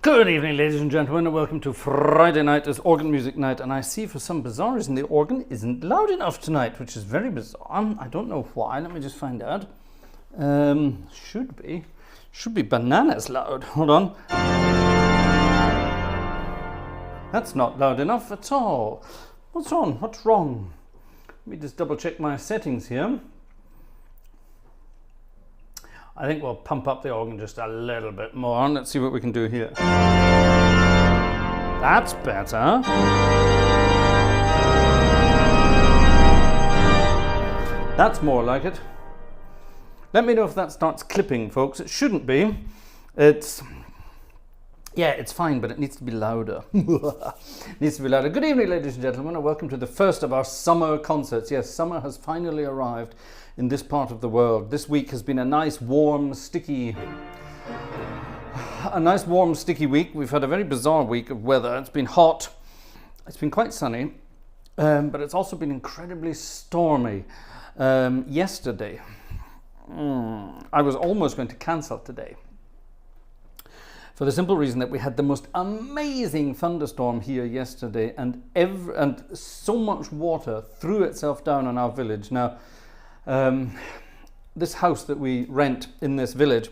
Good evening, ladies and gentlemen, and welcome to Friday night as organ music night. And I see for some bizarre reason the organ isn't loud enough tonight, which is very bizarre. I don't know why. Let me just find out. Should be bananas loud. Hold on. That's not loud enough at all. What's on? What's wrong? Let me just double check my settings here. I think we'll pump up the organ just a little bit more. Let's see what we can do here. That's better. That's more like it. Let me know if that starts clipping, folks. It shouldn't be. It's fine, but it needs to be louder. It needs to be louder. Good evening, ladies and gentlemen, and welcome to the first of our summer concerts. Yes, summer has finally arrived in this part of the world. This week has been a nice, warm, sticky week. We've had a very bizarre week of weather. It's been hot. It's been quite sunny, but it's also been incredibly stormy. Yesterday, I was almost going to cancel today, for the simple reason that we had the most amazing thunderstorm here yesterday, and so much water threw itself down on our village. Now, this house that we rent in this village,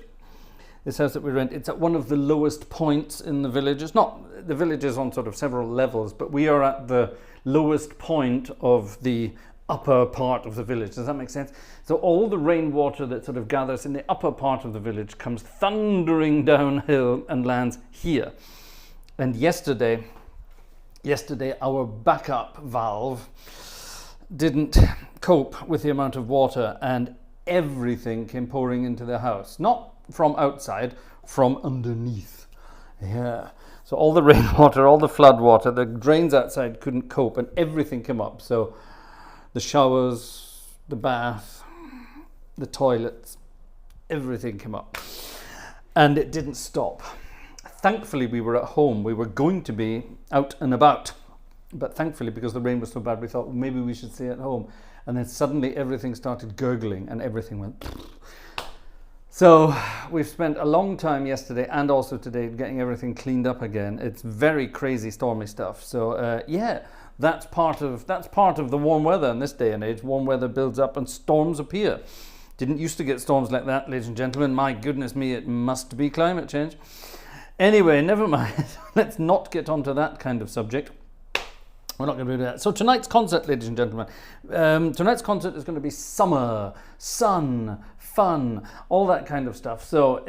it's at one of the lowest points in the village. It's not, the village is on sort of several levels, but we are at the lowest point of the upper part of the village. Does that make sense? So all the rainwater that sort of gathers in the upper part of the village comes thundering downhill and lands here. And yesterday our backup valve didn't cope with the amount of water, and everything came pouring into the house. Not from outside, from underneath. Yeah. So all the rainwater, all the flood water, the drains outside couldn't cope, and everything came up. So the showers, the bath, the toilets, everything came up. And it didn't stop. Thankfully, we were at home. We were going to be out and about. But thankfully, because the rain was so bad, we thought, well, maybe we should stay at home. And then suddenly everything started gurgling and everything went. So we've spent a long time yesterday and also today getting everything cleaned up again. It's very crazy, stormy stuff. So that's part of the warm weather in this day and age. Warm weather builds up and storms appear. Didn't used to get storms like that, ladies and gentlemen. My goodness me, it must be climate change. Anyway, never mind. Let's not get onto that kind of subject. We're not going to do that. So tonight's concert, ladies and gentlemen, tonight's concert is going to be summer, sun, fun, all that kind of stuff. So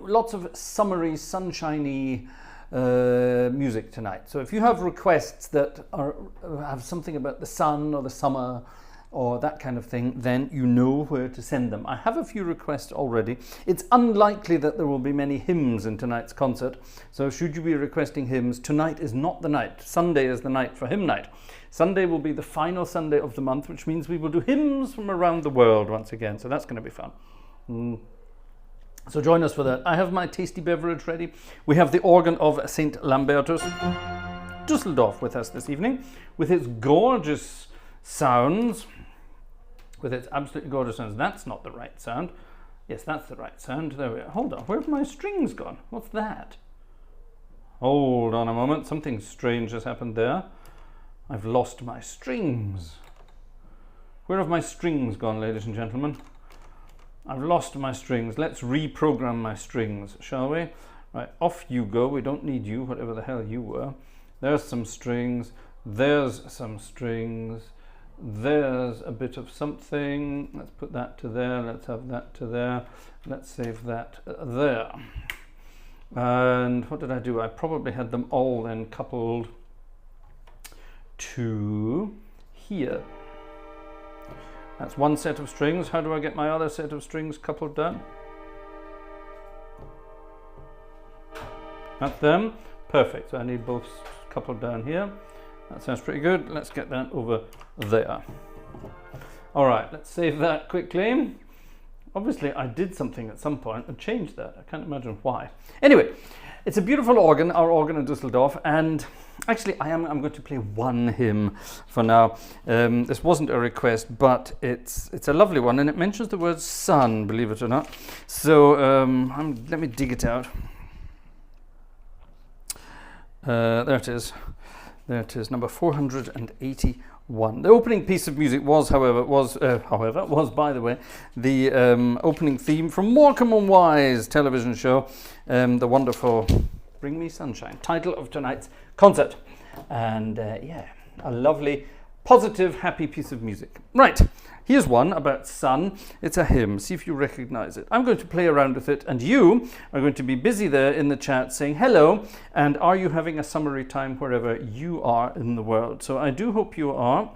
lots of summery, sunshiny music tonight. So if you have requests that have something about the sun or the summer or that kind of thing, then you know where to send them. I have a few requests already. It's unlikely that there will be many hymns in tonight's concert. So should you be requesting hymns, tonight is not the night. Sunday is the night for hymn night. Sunday will be the final Sunday of the month, which means we will do hymns from around the world once again. So that's going to be fun. So join us for that. I have my tasty beverage ready. We have the organ of St. Lambertus, Düsseldorf, with us this evening, with its gorgeous sounds. With its absolutely gorgeous sounds. That's not the right sound. Yes, that's the right sound. There we are. Hold on. Where have my strings gone? What's that? Hold on a moment. Something strange has happened there. I've lost my strings. Where have my strings gone, ladies and gentlemen? I've lost my strings. Let's reprogram my strings, shall we? Right, off you go. We don't need you, whatever the hell you were. There's some strings. There's some strings. There's a bit of something. Let's put that to there. Let's have that to there. Let's save that there. And what did I do? I probably had them all then coupled to here. That's one set of strings. How do I get my other set of strings coupled down? That's them. Perfect. So I need both coupled down here. That sounds pretty good. Let's get that over there. All right, let's save that quickly. Obviously, I did something at some point and changed that. I can't imagine why. Anyway, it's a beautiful organ, our organ in Düsseldorf, and actually I'm going to play one hymn for now. This wasn't a request, but it's a lovely one, and it mentions the word sun, believe it or not. So let me dig it out. There it is. There it is, number 481. The opening piece of music was, by the way, the opening theme from Morecambe and Wise television show, the wonderful Bring Me Sunshine, title of tonight's concert. And yeah, a lovely, positive, happy piece of music. Right, here's one about sun. It's a hymn. See if you recognize it. I'm going to play around with it, and you are going to be busy there in the chat saying hello, and are you having a summery time wherever you are in the world? So I do hope you are.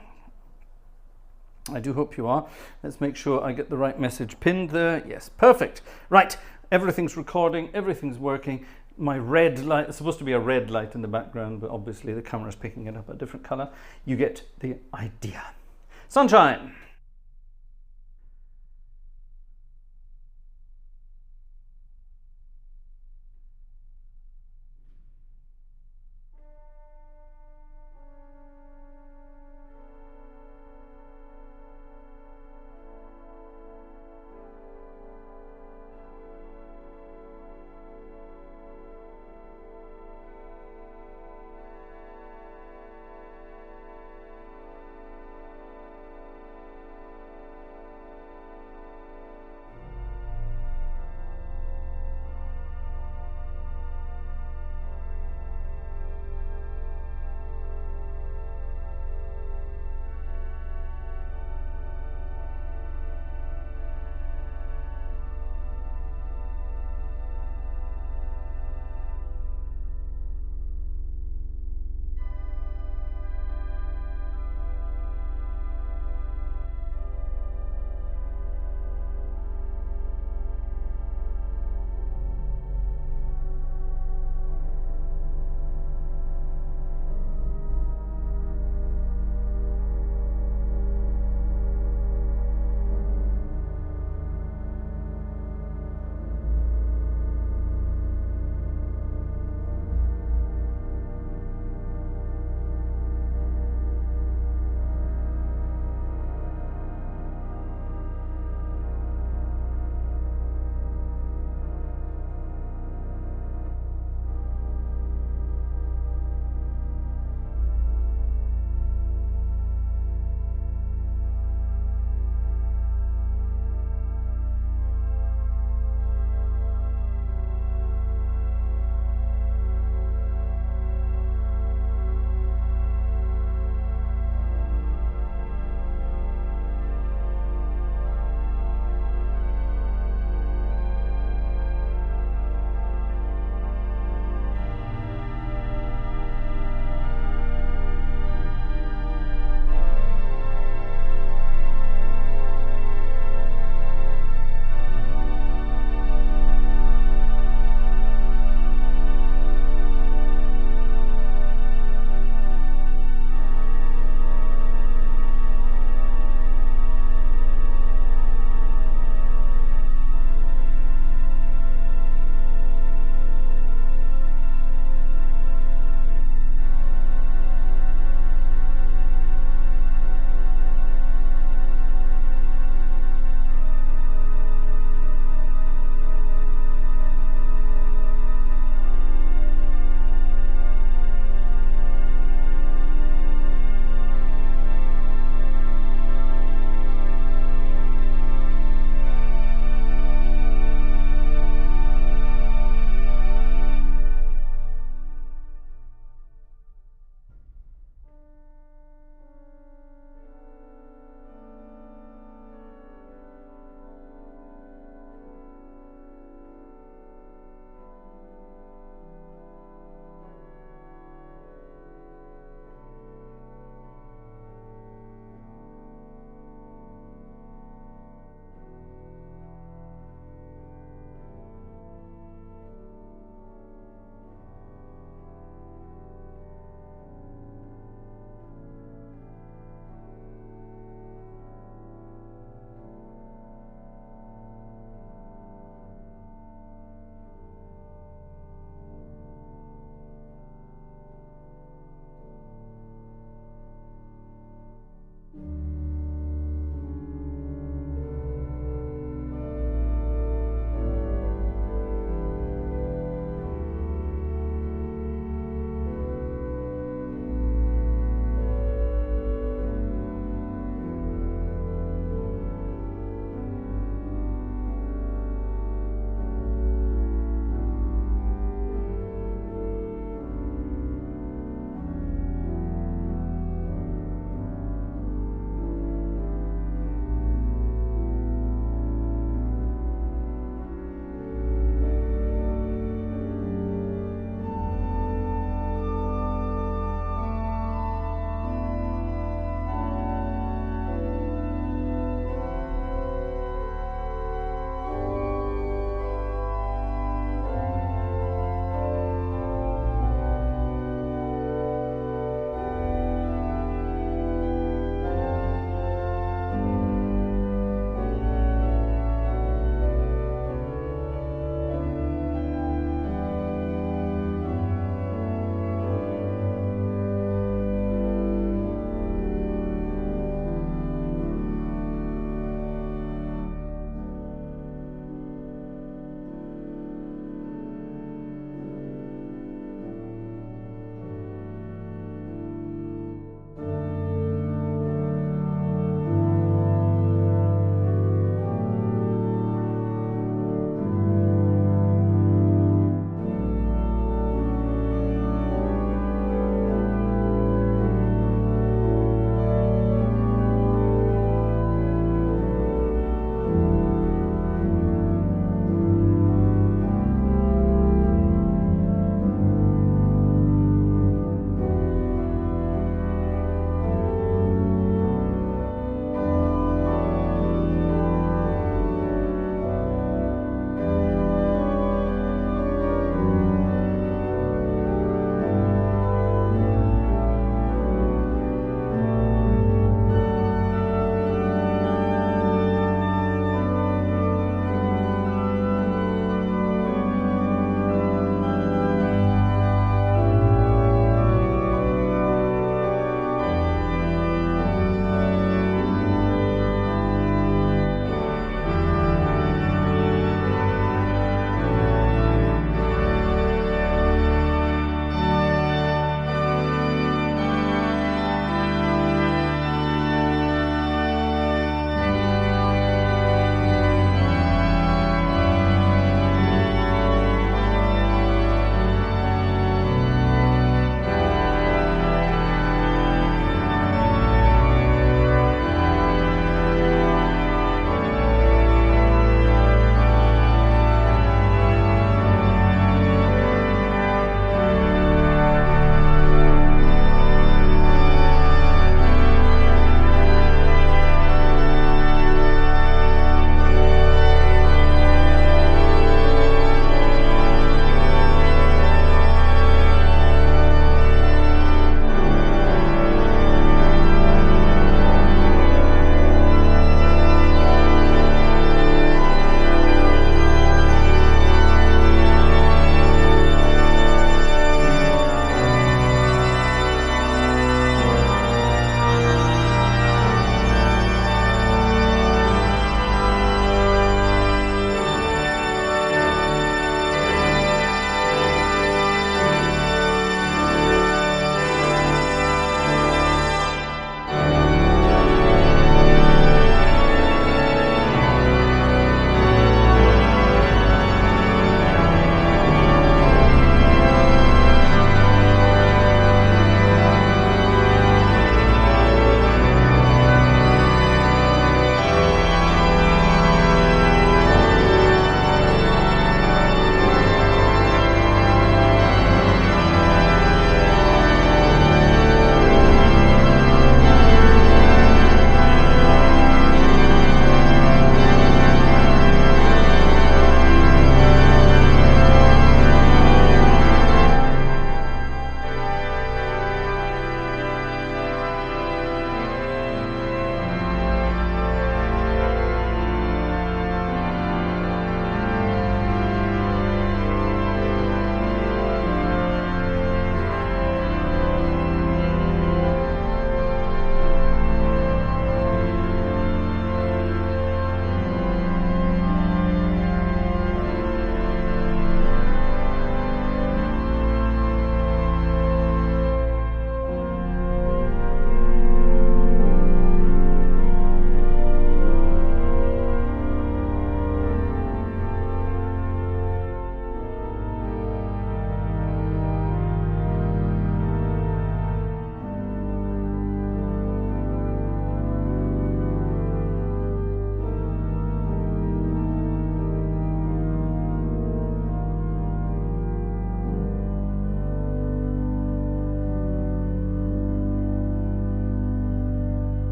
I do hope you are. Let's make sure I get the right message pinned there. Yes, perfect. Right, everything's recording, everything's working. My red light, it's supposed to be a red light in the background, but obviously the camera's picking it up a different color. You get the idea. Sunshine.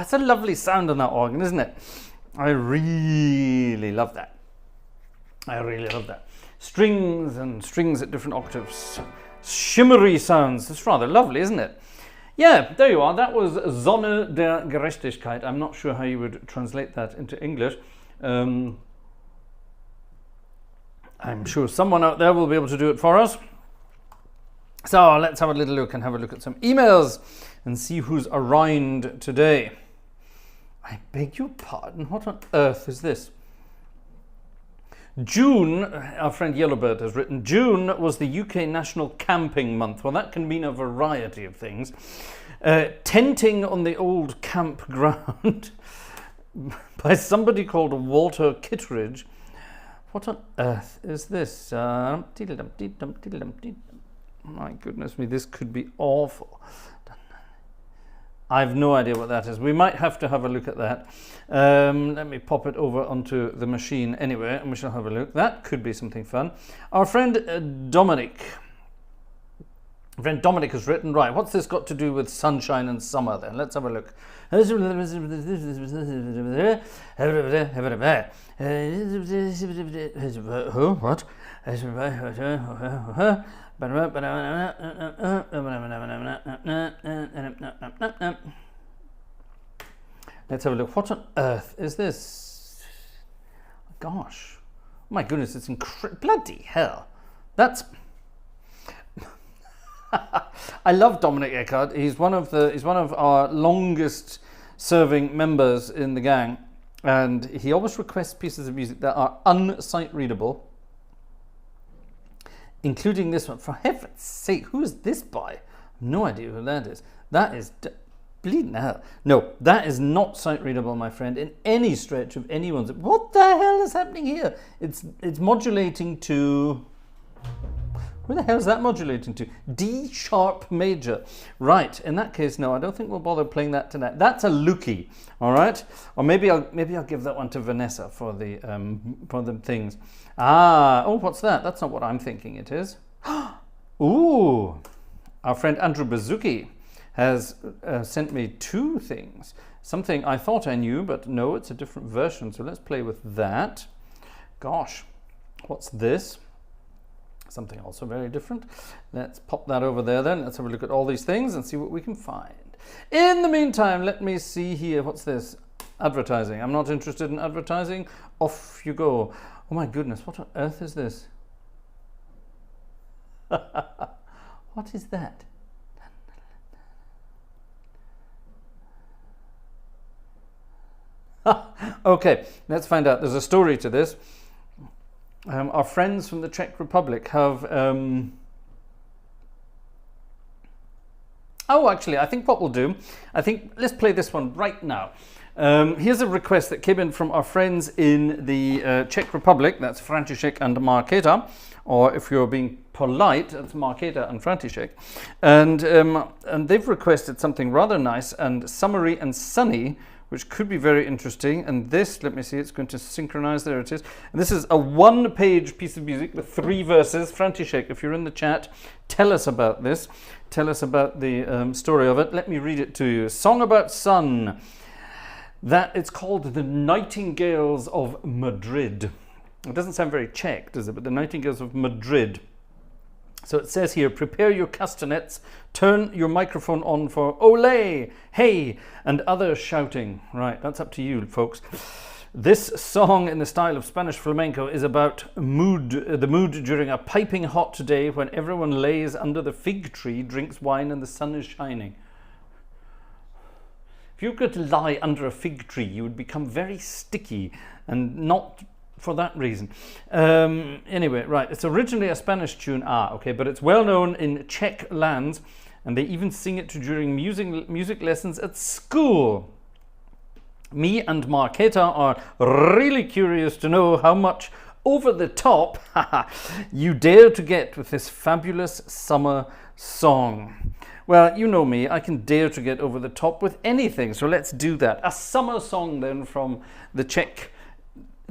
that's a lovely sound on that organ, isn't it? I really love that. I really love that. Strings and strings at different octaves. Shimmery sounds. It's rather lovely, isn't it? Yeah, there you are. That was Sonne der Gerechtigkeit. I'm not sure how you would translate that into English. I'm sure someone out there will be able to do it for us. So let's have a little look and have a look at some emails and see who's around today. I beg your pardon, what on earth is this? June, our friend Yellowbird has written, June was the UK National Camping Month. Well, that can mean a variety of things. Tenting on the old campground by somebody called Walter Kittredge. What on earth is this? My goodness me, this could be awful. I've no idea what that is. We might have to have a look at that. Let me pop it over onto the machine anyway, and we shall have a look. That could be something fun. Our friend Dominic has written, right, what's this got to do with sunshine and summer then? Let's have a look. What? Let's have a look. What on earth is this? Gosh, oh my goodness, it's incredible. Bloody hell, that's. I love Dominic Eckhardt. He's one of our longest serving members in the gang, and he always requests pieces of music that are unsight readable, including this one. For heaven's sake, who is this by? I have no idea who that is. That is bleeding hell. No, that is not sight readable, my friend, in any stretch of anyone's. What the hell is happening here? It's modulating to. Where the hell is that modulating to? D sharp major. Right. In that case, no, I don't think we'll bother playing that tonight. That's a lookie. All right. Or maybe I'll give that one to Vanessa for the things. Oh, what's that? That's not what I'm thinking it is. Ooh. Our friend Andrew Bazuki has sent me two things. Something I thought I knew, but no, it's a different version. So let's play with that. Gosh, what's this? Something also very different. Let's pop that over there then. Let's have a look at all these things and see what we can find. In the meantime, let me see here. What's this? Advertising. I'm not interested in advertising. Off you go. Oh my goodness, what on earth is this? What is that? Okay, let's find out. There's a story to this. Our friends from the Czech Republic have... Oh, actually, I think what we'll do, let's play this one right now. Here's a request that came in from our friends in the Czech Republic. That's František and Markéta. Or if you're being polite, that's Markéta and František. And they've requested something rather nice and summery and sunny, which could be very interesting. And this, let me see, it's going to synchronize. There it is. And this is a one-page piece of music with 3 verses. František, if you're in the chat, tell us about this. Tell us about the story of it. Let me read it to you. Song about sun. That it's called The Nightingales of Madrid. It doesn't sound very Czech, does it? But The Nightingales of Madrid. So it says here, prepare your castanets, turn your microphone on for ole, hey, and other shouting. Right, that's up to you, folks. This song in the style of Spanish flamenco is about the mood during a piping hot day when everyone lays under the fig tree, drinks wine, and the sun is shining. If you were to lie under a fig tree, you would become very sticky, and not for that reason. Anyway, right, it's originally a Spanish tune, okay, but it's well known in Czech lands, and they even sing it during music lessons at school. Me and Markéta are really curious to know how much over the top you dare to get with this fabulous summer song. Well, you know me, I can dare to get over the top with anything, so let's do that. A summer song then from the Czech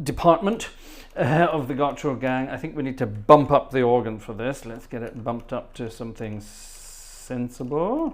department of the Gartshore gang. I think we need to bump up the organ for this. Let's get it bumped up to something sensible.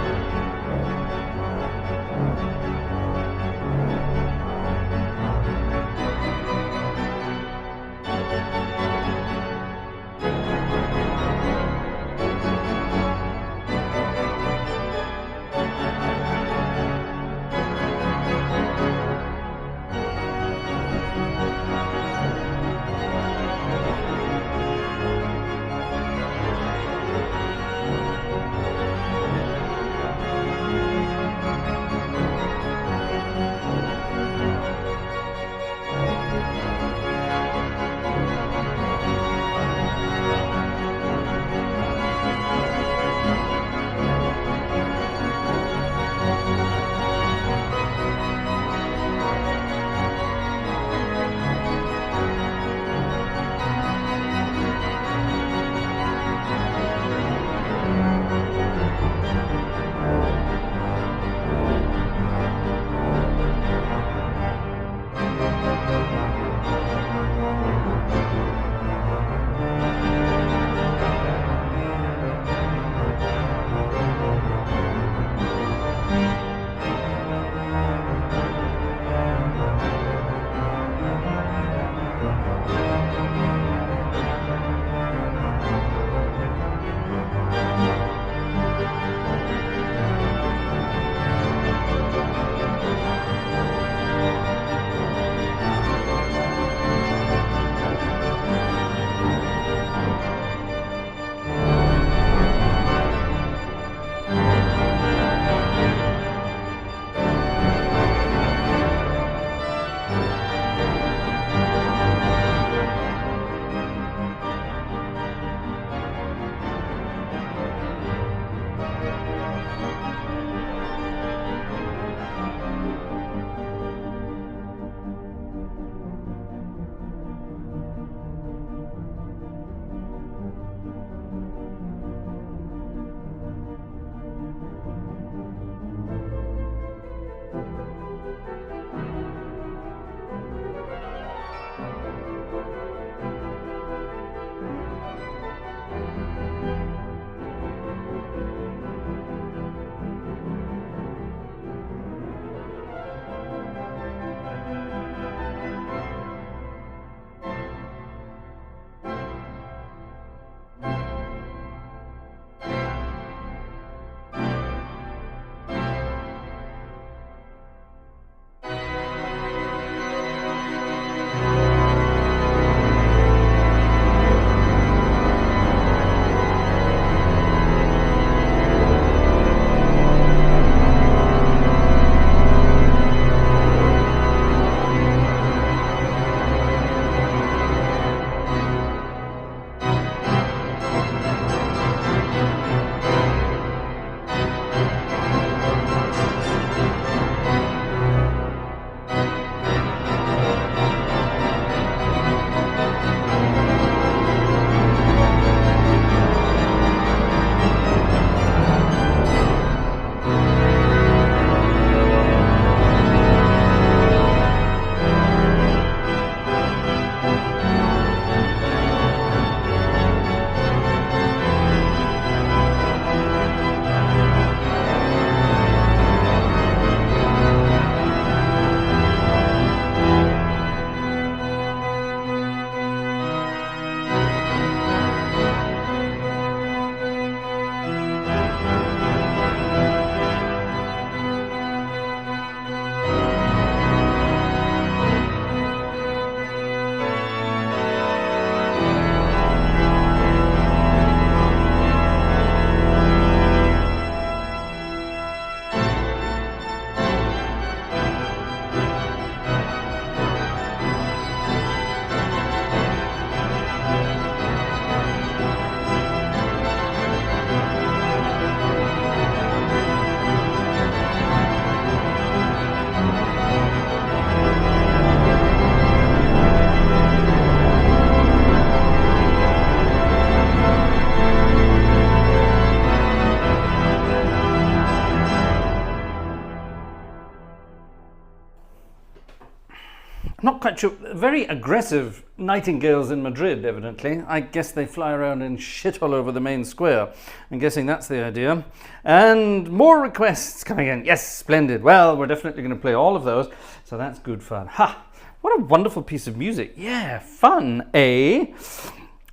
Not quite sure. Very aggressive nightingales in Madrid, evidently. I guess they fly around and shit all over the main square. I'm guessing that's the idea. And more requests coming in. Yes, splendid. Well, we're definitely going to play all of those. So that's good fun. Ha! What a wonderful piece of music. Yeah, fun, eh?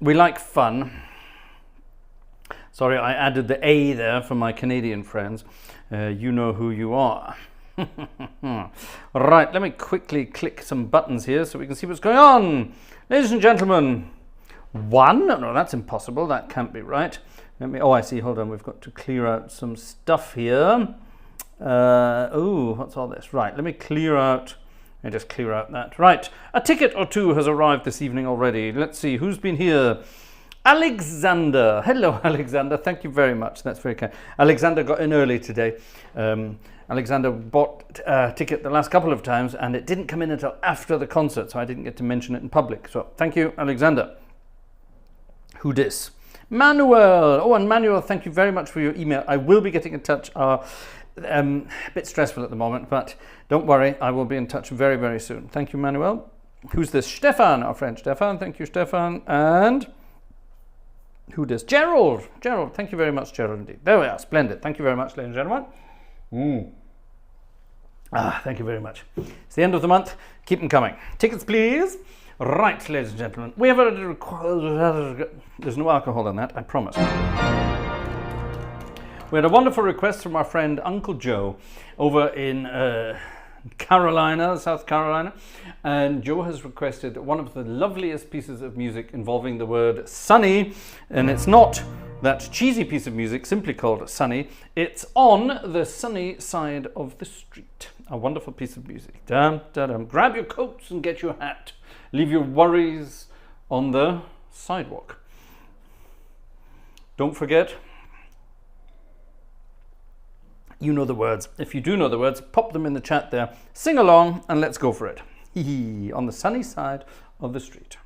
We like fun. Sorry, I added the A there for my Canadian friends. You know who you are. Right, let me quickly click some buttons here so we can see what's going on. Ladies and gentlemen, 1. No, that's impossible. That can't be right. Oh, I see. Hold on. We've got to clear out some stuff here. Oh, what's all this? Right, let me clear out. I just clear out that. Right, a ticket or two has arrived this evening already. Let's see who's been here. Alexander. Hello, Alexander. Thank you very much. That's very kind. Alexander got in early today. Alexander bought a ticket the last couple of times and it didn't come in until after the concert, so I didn't get to mention it in public. So thank you, Alexander. Who dis? Manuel. Oh, and Manuel, thank you very much for your email. I will be getting in touch. A bit stressful at the moment, but don't worry, I will be in touch very, very soon. Thank you, Manuel. Who's this? Stefan, our friend Stefan. Thank you, Stefan. And who dis? Gerald. Gerald, thank you very much, Gerald, indeed. There we are. Splendid. Thank you very much, ladies and gentlemen. Thank you very much. It's the end of the month. Keep them coming. Tickets, please. Right, ladies and gentlemen. We have there's no alcohol in that, I promise. We had a wonderful request from our friend Uncle Joe over in Carolina, South Carolina. And Joe has requested one of the loveliest pieces of music involving the word sunny. And it's not that cheesy piece of music simply called Sunny. It's On the Sunny Side of the Street. A wonderful piece of music. Dum, dum, dum. Grab your coats and get your hat. Leave your worries on the sidewalk. Don't forget You know the words. If you do know the words, pop them in the chat there. Sing along and let's go for it. On the sunny side of the street.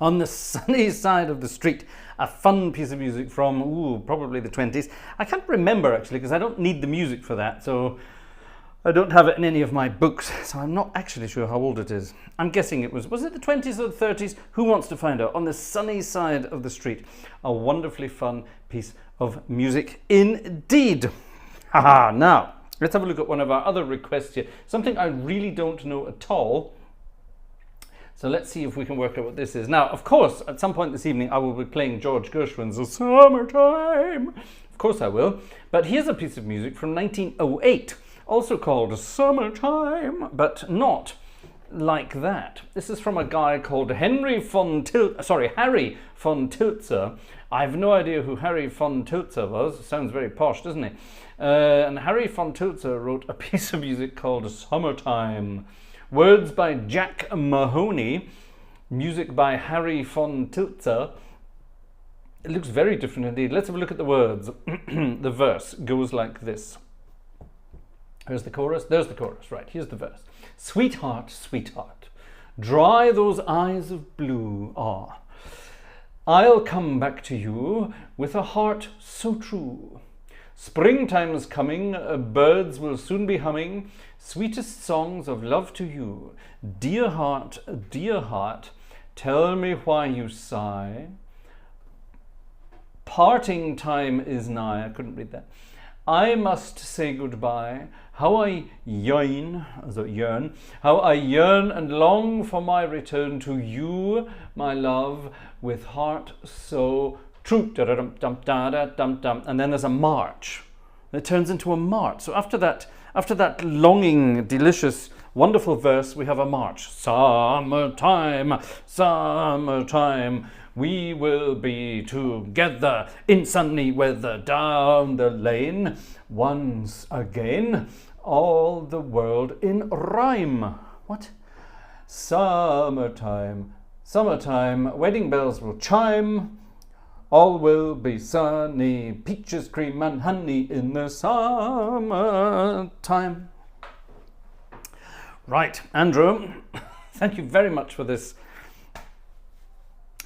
On the Sunny Side of the Street, a fun piece of music from, probably the 20s. I can't remember actually, because I don't need the music for that, so I don't have it in any of my books, so I'm not actually sure how old it is. I'm guessing it was it the 20s or the 30s? Who wants to find out? On the sunny side of the street. A wonderfully fun piece of music indeed. Haha, now, let's have a look at one of our other requests here. Something I really don't know at all. So let's see if we can work out what this is. Now, of course, at some point this evening, I will be playing George Gershwin's Summertime. Of course I will. But here's a piece of music from 1908. Also called Summertime, but not like that. This is from a guy called Harry von Tilzer. I have no idea who Harry von Tilzer was. Sounds very posh, doesn't he? And Harry von Tilzer wrote a piece of music called Summertime. Words by Jack Mahoney, music by Harry von Tilzer. It looks very different indeed. Let's have a look at the words. The verse goes like this. Here's the chorus. There's the chorus. Right, here's the verse. Sweetheart, sweetheart, dry those eyes of blue. Ah, I'll come back to you with a heart so true. Springtime's coming, birds will soon be humming sweetest songs of love to you. Dear heart, tell me why you sigh. Parting time is nigh. I couldn't read that. I must say goodbye. How I yearn, how I yearn and long for my return to you, my love, with heart so true. And then there's a march. It turns into a march. So after that longing, delicious, wonderful verse, we have a march. Summertime, summertime, we will be together in sunny weather down the lane once again. All the world in rhyme. What? Summertime, summertime, wedding bells will chime. All will be sunny, peaches, cream and honey in the summertime. Right, Andrew, thank you very much for this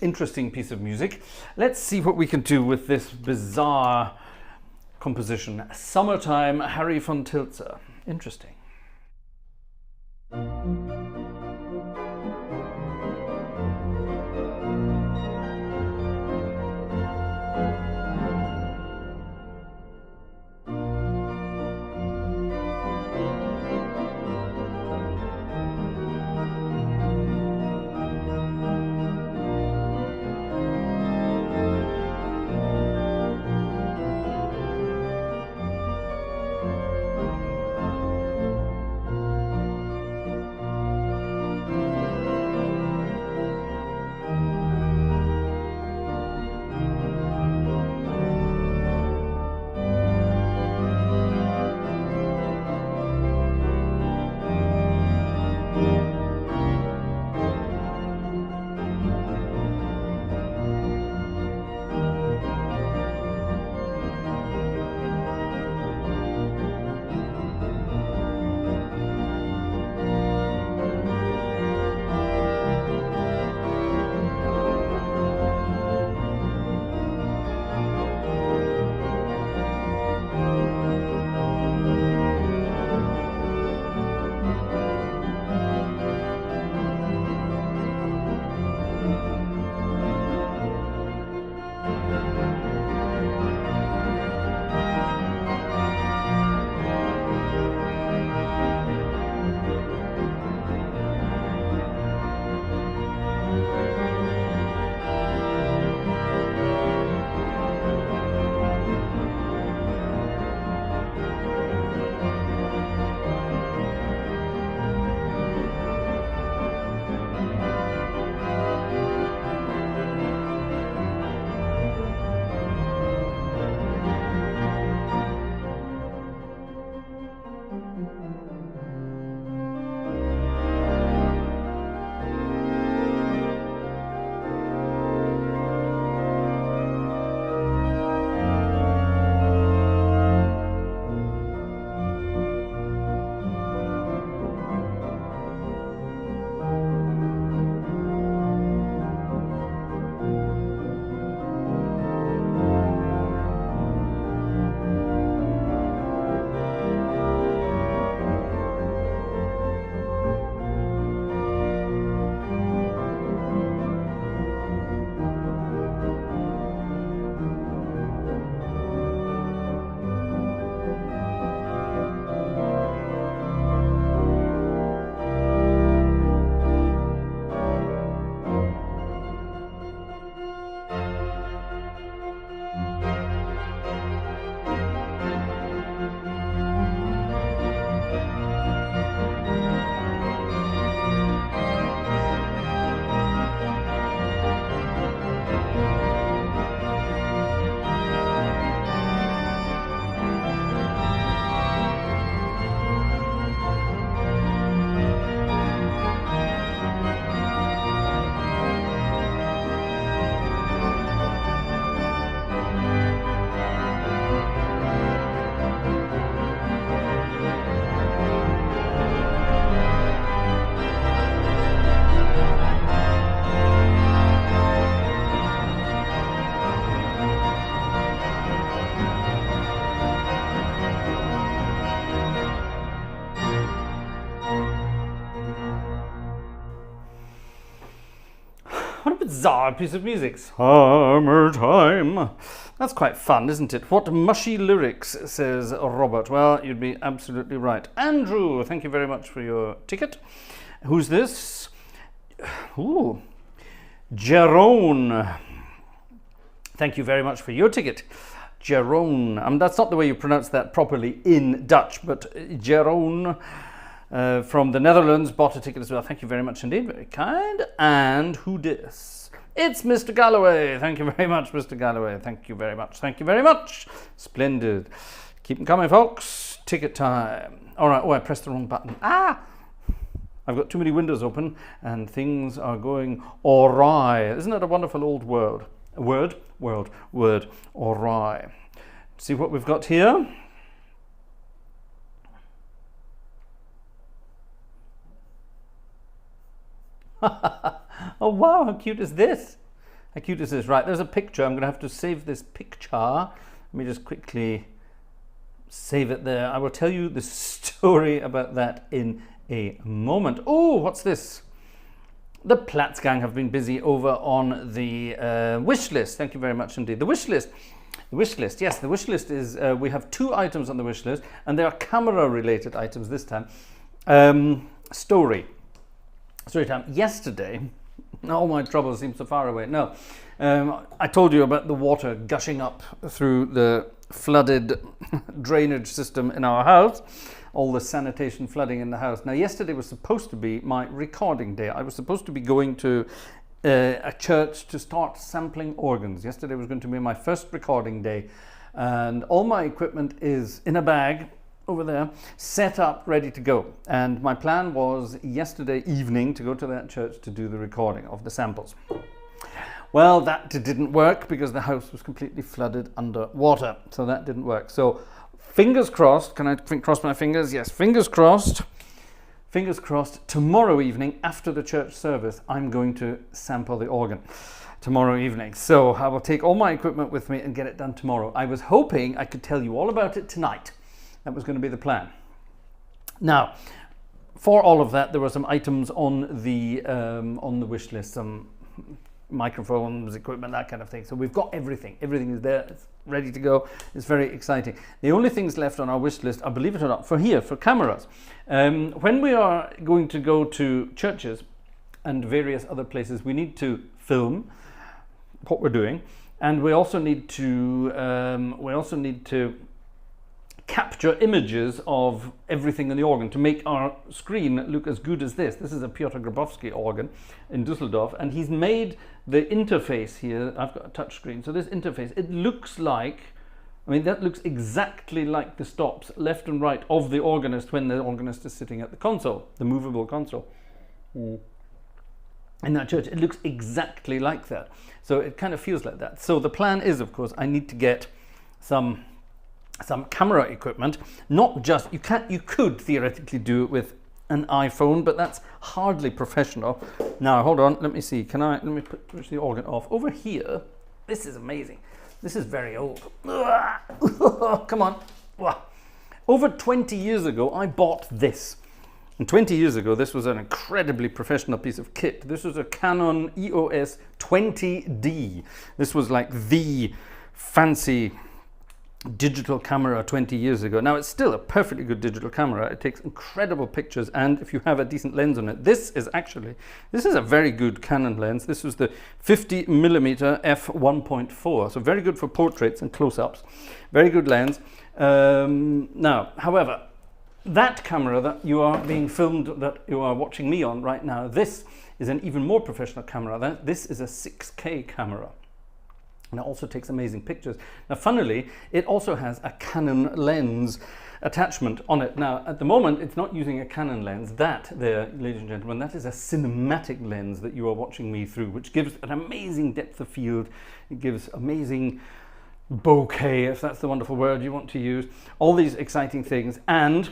interesting piece of music. Let's see what we can do with this bizarre composition. Summertime, Harry von Tilzer. Interesting. bizarre piece of music. Summertime. That's quite fun, isn't it? What mushy lyrics, says Robert. Well, you'd be absolutely right. Andrew, thank you very much for your ticket. Who's this? Ooh, Jerome. Thank you very much for your ticket. Jerome. That's not the way you pronounce that properly in Dutch, but Jerome from the Netherlands bought a ticket as well. Thank you very much indeed. Very kind. And who dis? It's Mr. Galloway. Thank you very much, Mr. Galloway. Thank you very much. Thank you very much. Splendid. Keep them coming, folks. Ticket time. All right. Oh, I pressed the wrong button. I've got too many windows open and things are going awry. Isn't that a wonderful old word? Word, awry. See what we've got here. Oh wow, how cute is this? How cute is this? Right, there's a picture. I'm going to have to save this picture. Let me just quickly save it there. I will tell you the story about that in a moment. Oh, what's this? The Platts gang have been busy over on the wish list. Thank you very much indeed. The wish list. The wish list. Yes, the wish list is, we have 2 items on the wish list, and they are camera related items this time. Story time. Yesterday, all my troubles seem so far away. No, I told you about the water gushing up through the flooded drainage system in our house. All the sanitation flooding in the house. Now, yesterday was supposed to be my recording day. I was supposed to be going to a church to start sampling organs. Yesterday was going to be my first recording day, and all my equipment is in a bag over there, set up, ready to go. And my plan was yesterday evening to go to that church to do the recording of the samples. Well, that didn't work because the house was completely flooded underwater, so that didn't work. So fingers crossed. Can I cross my fingers? Yes, fingers crossed. Fingers crossed. Tomorrow evening, after the church service, I'm going to sample the organ tomorrow evening. So I will take all my equipment with me and get it done tomorrow. I was hoping I could tell you all about it tonight. That was going to be the plan. Now, for all of that, there were some items on the wish list, some microphones, equipment, that kind of thing. So we've got everything. Everything is there. It's ready to go. It's very exciting. The only things left on our wish list are, believe it or not, for cameras. When we are going to go to churches and various other places, we need to film what we're doing, and we also need to capture images of everything in the organ to make our screen look as good as this. This is a Piotr Grabowski organ in Düsseldorf, and he's made the interface here. I've got a touch screen, so this interface, it looks like, that looks exactly like the stops left and right of the organist when the organist is sitting at the console, the movable console. In that church, it looks exactly like that. So it kind of feels like that. So the plan is, of course, I need to get some camera equipment. Not just, you could theoretically do it with an iPhone, but that's hardly professional. Now, hold on, let me see. Let me push the organ off. Over here, this is amazing. This is very old. Come on. Over 20 years ago, I bought this. And 20 years ago, this was an incredibly professional piece of kit. This was a Canon EOS 20D. This was like the fancy digital camera 20 years ago. Now, it's still a perfectly good digital camera. It takes incredible pictures, and if you have a decent lens on it, this is a very good Canon lens. This was the 50mm f1.4, so very good for portraits and close-ups. Very good lens. Now, however, that camera that you are being filmed, that you are watching me on right now, this is an even more professional camera. This is a 6K camera. And it also takes amazing pictures. Now, funnily, it also has a Canon lens attachment on it. Now, at the moment, it's not using a Canon lens. That there, ladies and gentlemen, that is a cinematic lens that you are watching me through, which gives an amazing depth of field. It gives amazing bokeh, if that's the wonderful word you want to use. All these exciting things. And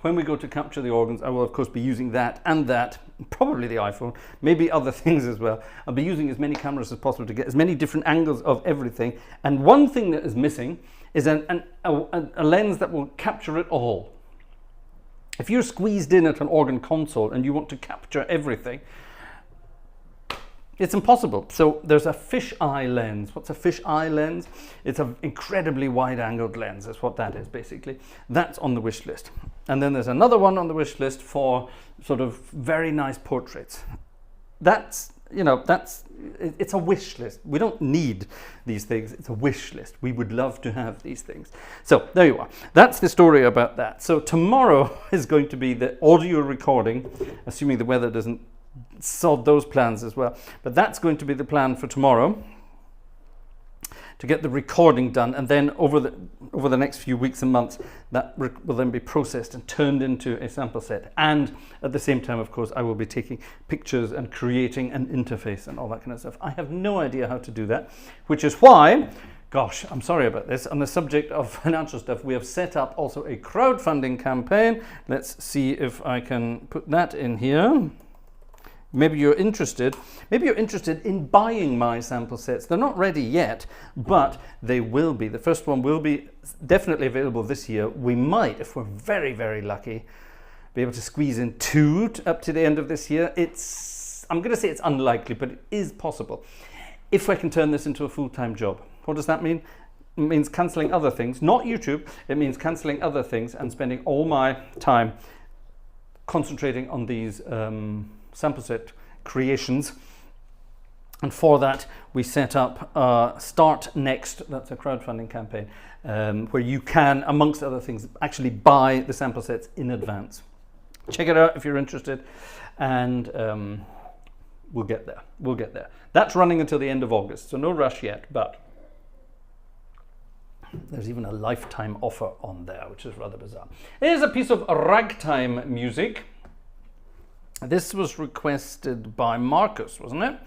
when we go to capture the organs, I will, of course, be using that and that. Probably the iPhone, maybe other things as well. I'll be using as many cameras as possible to get as many different angles of everything. And one thing that is missing is a lens that will capture it all. If you're squeezed in at an organ console and you want to capture everything, It's impossible. So there's a fisheye lens. What's a fisheye lens? It's an incredibly wide-angled lens. That's what that is, basically. That's on the wish list. And then there's another one on the wish list for sort of very nice portraits. That's, you know, it's a wish list. We don't need these things. It's a wish list. We would love to have these things. So there you are. That's the story about that. So tomorrow is going to be the audio recording, assuming the weather doesn't sod those plans as well. But that's going to be the plan for tomorrow, to get the recording done, and then over the next few weeks and months, that will then be processed and turned into a sample set. And at the same time, of course, I will be taking pictures and creating an interface and all that kind of stuff. I have no idea how to do that, which is why, gosh, I'm sorry about this, on the subject of financial stuff, we have set up also a crowdfunding campaign. Let's see if I can put that in here. Maybe you're interested in buying my sample sets. They're not ready yet, but they will be. The first one will be definitely available this year. We might, if we're very, very lucky, be able to squeeze in 2 up to the end of this year. I'm going to say it's unlikely, but it is possible. If I can turn this into a full-time job. What does that mean? It means cancelling other things, not YouTube. It means cancelling other things and spending all my time concentrating on these sample set creations. And for that we set up Start Next. That's a crowdfunding campaign where you can, amongst other things, actually buy the sample sets in advance. Check it out if you're interested, and we'll get there. That's running until the end of August, so no rush yet, but there's even a lifetime offer on there, which is rather bizarre. Here's a piece of ragtime music. This was requested by Marcus, wasn't it?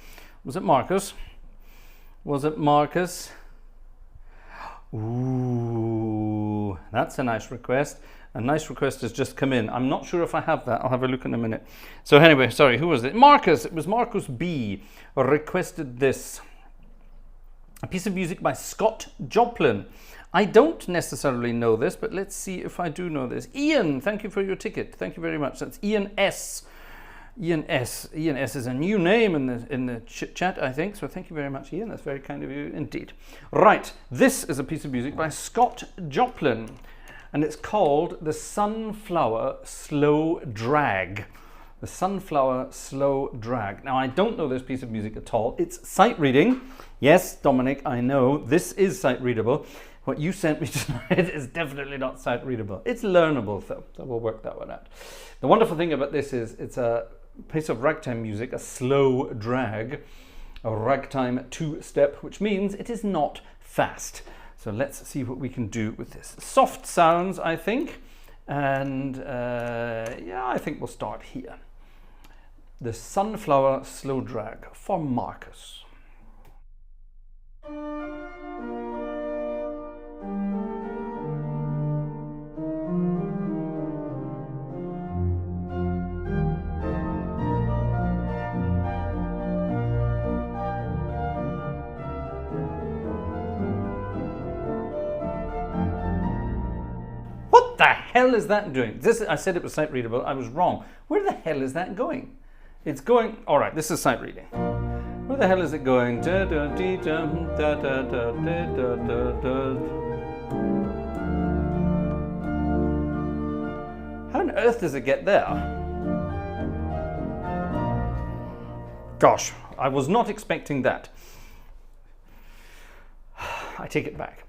Was it Marcus? Was it Marcus? Ooh, that's a nice request. A nice request has just come in. I'm not sure if I have that. I'll have a look in a minute. So anyway, sorry, who was it? Marcus. It was Marcus B. requested this. A piece of music by Scott Joplin. I don't necessarily know this, but let's see if I do know this. Ian, thank you for your ticket. Thank you very much. That's Ian S. Ian S. Ian S. is a new name in the chat, I think. So thank you very much, Ian. That's very kind of you indeed. Right, this is a piece of music by Scott Joplin, and it's called The Sunflower Slow Drag. The Sunflower Slow Drag. Now, I don't know this piece of music at all. It's sight reading. Yes, Dominic, I know this is sight readable. What you sent me tonight is definitely not sight readable. It's learnable though, so we'll work that one out. The wonderful thing about this is it's a piece of ragtime music, a slow drag, a ragtime 2-step, which means it is not fast. So let's see what we can do with this. Soft sounds, I think, and yeah, I think we'll start here. The Sunflower Slow Drag for Marcus. What the hell is that doing? I said it was sight readable. I was wrong. Where the hell is that going? It's going. All right, this is sight reading. Where the hell is it going? Da, da, dee, da, da, da, da, da, da, da. How on earth does it get there? Gosh, I was not expecting that. I take it back.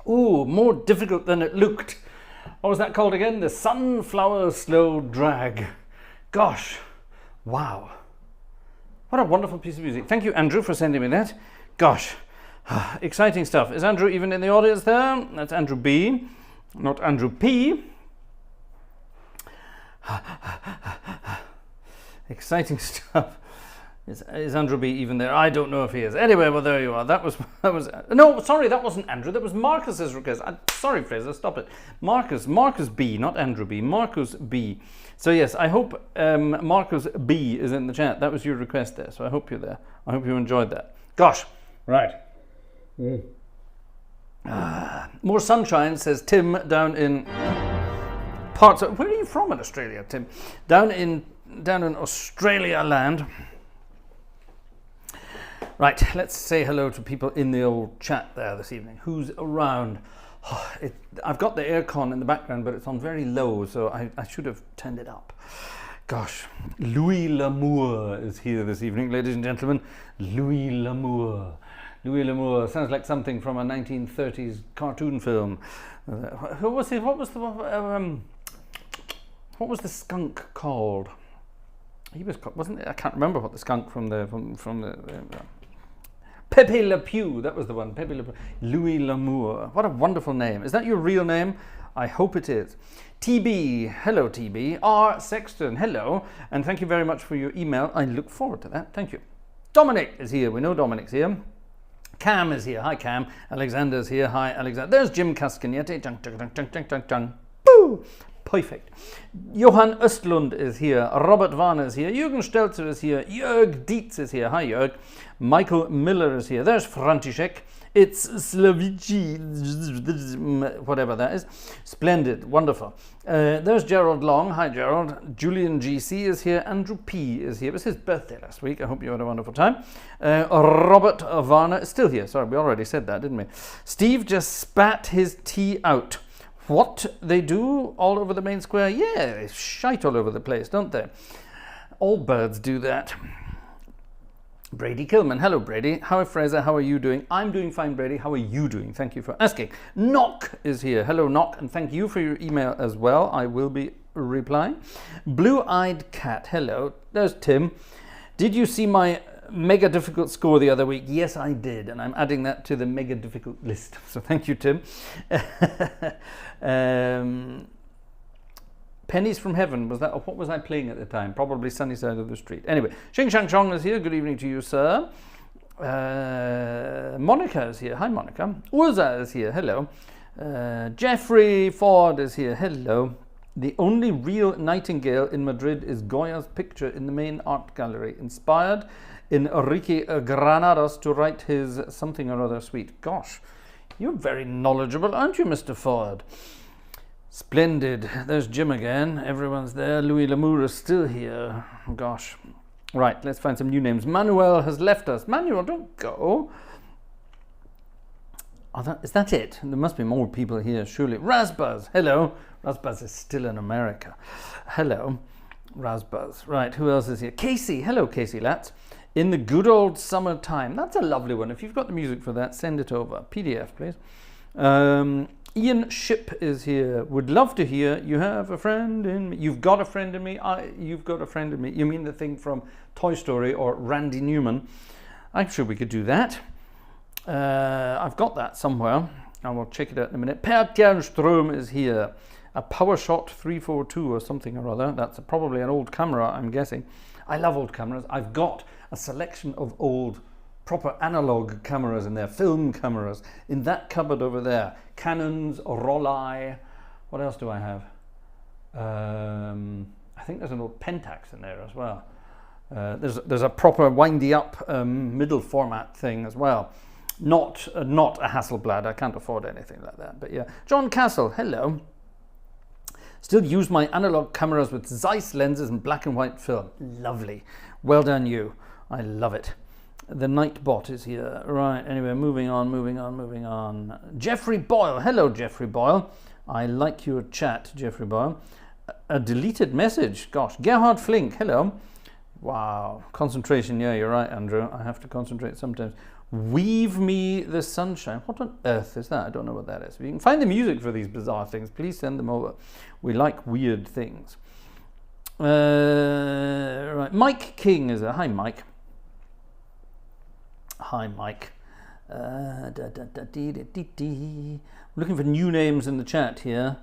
Ooh, more difficult than it looked. What was that called again? The Sunflower Slow Drag. Gosh, wow. What a wonderful piece of music. Thank you, Andrew, for sending me that. Gosh, exciting stuff. Is Andrew even in the audience there? That's Andrew B, not Andrew P. Exciting stuff. Is Andrew B even there? I don't know if he is. Anyway, well, there you are. That was no, sorry, that wasn't Andrew. That was Marcus's request. Sorry, Fraser, stop it. Marcus B, not Andrew B. Marcus B. So yes, I hope Marcus B is in the chat. That was your request there. So I hope you're there. I hope you enjoyed that. Gosh, right. More sunshine, says Tim down in parts of. Where are you from in Australia, Tim? Down in Australia land. Right, let's say hello to people in the old chat there this evening. Who's around? I've got the aircon in the background, but it's on very low, so I should have turned it up. Gosh, Louis L'Amour is here this evening, ladies and gentlemen. Louis L'Amour. Louis L'Amour sounds like something from a 1930s cartoon film. Who was it? What was the skunk called? He was, wasn't it? I can't remember what the skunk from the Pepe Le Pew, that was the one. Pepe Le Pew. Louis L'Amour. What a wonderful name. Is that your real name? I hope it is. TB, hello TB. R. Sexton, hello. And thank you very much for your email. I look forward to that. Thank you. Dominic is here. We know Dominic's here. Cam is here. Hi Cam. Alexander's here. Hi Alexander. There's Jim Cascagnette. Jung, jung, jung, jung, jung, jung, jung. Boo! Perfect. Johann Östlund is here. Robert Warner is here. Jürgen Stelzer is here. Jörg Dietz is here. Hi, Jörg. Michael Miller is here. There's František. It's Slavici, whatever that is. Splendid. Wonderful. There's Gerald Long. Hi, Gerald. Julian GC is here. Andrew P is here. It was his birthday last week. I hope you had a wonderful time. Robert Warner is still here. Sorry, we already said that, didn't we? Steve just spat his tea out. What they do all over the main square? Yeah, they shite all over the place, don't they? All birds do that. Brady Kilman. Hello, Brady. How, Fraser? How are you doing? I'm doing fine, Brady. How are you doing? Thank you for asking. Knock is here. Hello, Knock, and thank you for your email as well. I will be replying. Blue-eyed cat. Hello. There's Tim. Did you see my mega difficult score the other week? Yes, I did, and I'm adding that to the mega difficult list. So thank you, Tim. Pennies from Heaven, was that? What was I playing at the time? Probably Sunny Side of the Street. Anyway, Xing Shang Chong is here. Good evening to you, sir. Monica is here. Hi, Monica. Urza is here. Hello. Jeffrey Ford is here. Hello. The only real nightingale in Madrid is Goya's picture in the main art gallery, inspired in Enrique Granados to write his something or other suite. Gosh, you're very knowledgeable, aren't you, Mr. Ford? Splendid. There's Jim again. Everyone's there. Louis L'Amour is still here. Gosh. Right, let's find some new names. Manuel has left us. Manuel, don't go. Oh, is that it? There must be more people here, surely. Razbaz, hello. Razbaz is still in America. Hello, Razbaz. Right, who else is here? Casey. Hello, Casey Latz. In the good old summertime. That's a lovely one. If you've got the music for that, send it over. PDF, please. Ian Ship is here. Would love to hear You Have a Friend in Me. You've Got a Friend in Me. You've Got a Friend in Me. You mean the thing from Toy Story or Randy Newman? I'm sure we could do that. I've got that somewhere. I will check it out in a minute. Per Tjernström is here. A PowerShot 342 or something or other. That's probably an old camera, I'm guessing. I love old cameras. I've got a selection of old proper analog cameras in there, film cameras, in that cupboard over there. Canons, Rollei. What else do I have? I think there's an old Pentax in there as well. There's a proper windy up middle format thing as well. Not a Hasselblad. I can't afford anything like that. But yeah, John Castle. Hello. Still use my analog cameras with Zeiss lenses and black and white film. Lovely. Well done, you. I love it. The Nightbot is here. Right, anyway, moving on. Jeffrey Boyle. Hello, Jeffrey Boyle. I like your chat, Jeffrey Boyle. A deleted message. Gosh. Gerhard Flink. Hello. Wow. Concentration. Yeah, you're right, Andrew. I have to concentrate sometimes. Weave Me the Sunshine. What on earth is that? I don't know what that is. If you can find the music for these bizarre things, please send them over. We like weird things. Right, Mike King is there. Hi, Mike. Hi, Mike. Looking for new names in the chat here.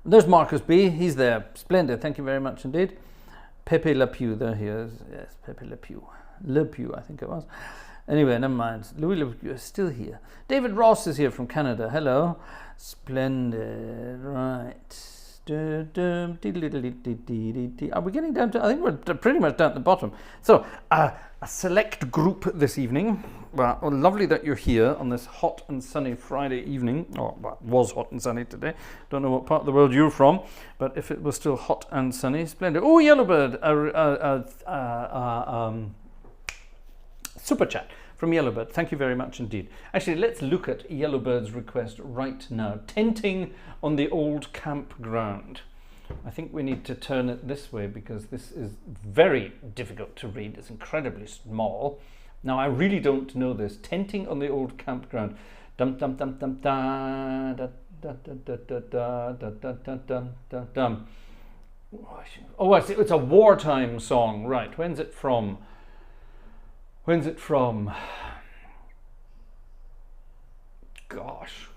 There's Marcus B. He's there. Splendid. Thank you very much indeed. Pepe Le Pew. There he is. Yes, Pepe Le Pew. Le Pew, I think it was. Anyway, never mind. Louis Le Pew is still here. David Ross is here from Canada. Hello. Splendid. Right. Are we getting down to... I think we're pretty much down at the bottom. So, a select group this evening. Well, lovely that you're here on this hot and sunny Friday evening. Oh, well, it was hot and sunny today. Don't know what part of the world you're from, but if it was still hot and sunny, splendid. Oh, Yellowbird. Super chat from Yellowbird. Thank you very much indeed. Actually, let's look at Yellowbird's request right now. Tenting on the old campground. I think we need to turn it this way because this is very difficult to read. It's incredibly small. Now, I really don't know this. Tenting on the old campground. Dum dum dum dum da da da da da da da da da da dum. Oh, I see. It's a wartime song. Right. When's it from? When's it from? Gosh.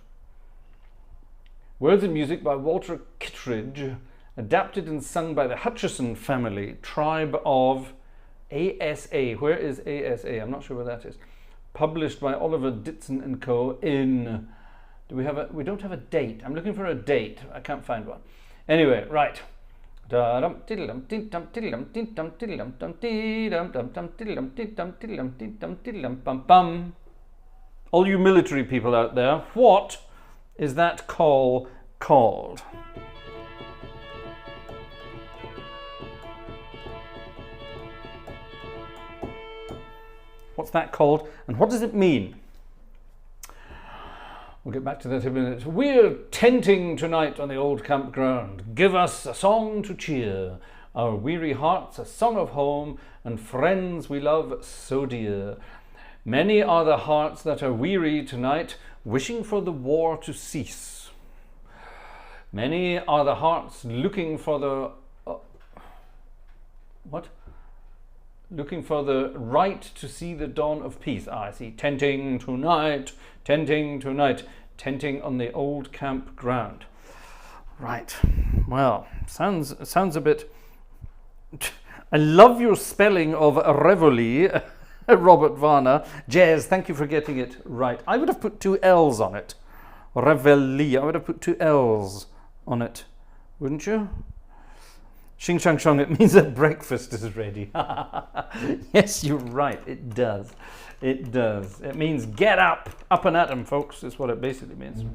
Words and music by Walter Kittredge, adapted and sung by the Hutchison family, tribe of ASA. Where is ASA? I'm not sure where that is. Published by Oliver Ditson and Co. in... we don't have a date. I'm looking for a date. I can't find one. Anyway, right. All you military people out there, what is that call called? What's that called, and what does it mean? We'll get back to that in a minute. We're tenting tonight on the old campground. Give us a song to cheer our weary hearts, a song of home, and friends we love so dear. Many are the hearts that are weary tonight, wishing for the war to cease. Many are the hearts looking for the... looking for the right to see the dawn of peace. I see. Tenting tonight, tenting tonight, tenting on the old campground. Right. Well, sounds a bit... I love your spelling of Revoli, Robert Varner. Jez, thank you for getting it right. I would have put 2 L's on it. Reveille. I would have put 2 L's on it. Wouldn't you? Xing shang shong, it means that breakfast is ready. Yes, you're right, it does. It does. It means get up and at 'em, folks, is what it basically means.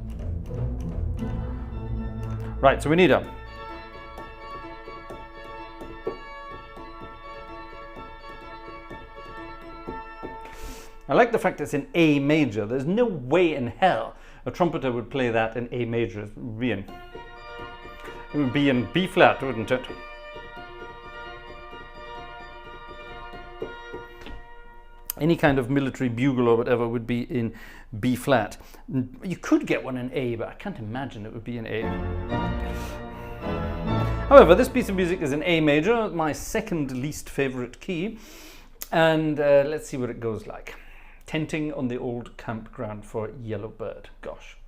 Right, so we need a... I like the fact it's in A major. There's no way in hell a trumpeter would play that in A major. It would be in B flat, wouldn't it? Any kind of military bugle or whatever would be in B flat. You could get one in A, but I can't imagine it would be in A. However, this piece of music is in A major, my second least favorite key. And let's see what it goes like. Tenting on the old campground for Yellowbird. Gosh.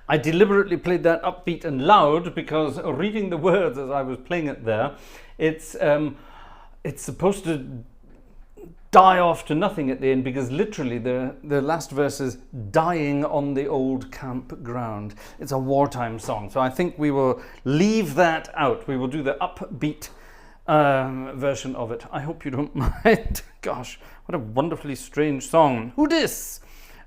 I deliberately played that upbeat and loud because reading the words as I was playing it there, it's supposed to die off to nothing at the end, because literally the last verse is dying on the old campground. It's a wartime song, so I think we will leave that out. We will do the upbeat version of it. I hope you don't mind. Gosh, what a wonderfully strange song. Who dis?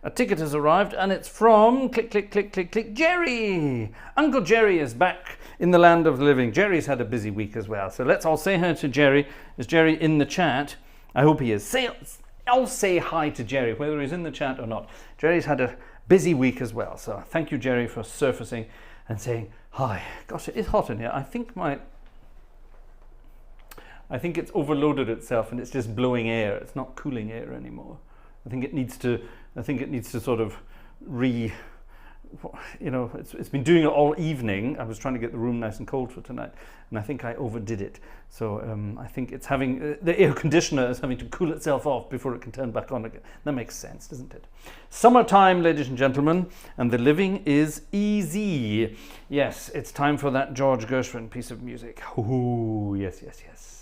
A ticket has arrived, and it's from click, click, click, click, click, Jerry. Uncle Jerry is back in the land of the living. Jerry's had a busy week as well, so let's all say hi to Jerry. Is Jerry in the chat? I hope he is. I'll say hi to Jerry, whether he's in the chat or not. Jerry's had a busy week as well, so thank you, Jerry, for surfacing and saying hi. Gosh, it is hot in here. I think it's overloaded itself and it's just blowing air. It's not cooling air anymore. I think it needs to sort of it's been doing it all evening. I was trying to get the room nice and cold for tonight, and I think I overdid it. So I think it's having the air conditioner is having to cool itself off before it can turn back on again. That makes sense, doesn't it? Summertime, ladies and gentlemen, and the living is easy. Yes, it's time for that George Gershwin piece of music. Ooh, yes, yes, yes.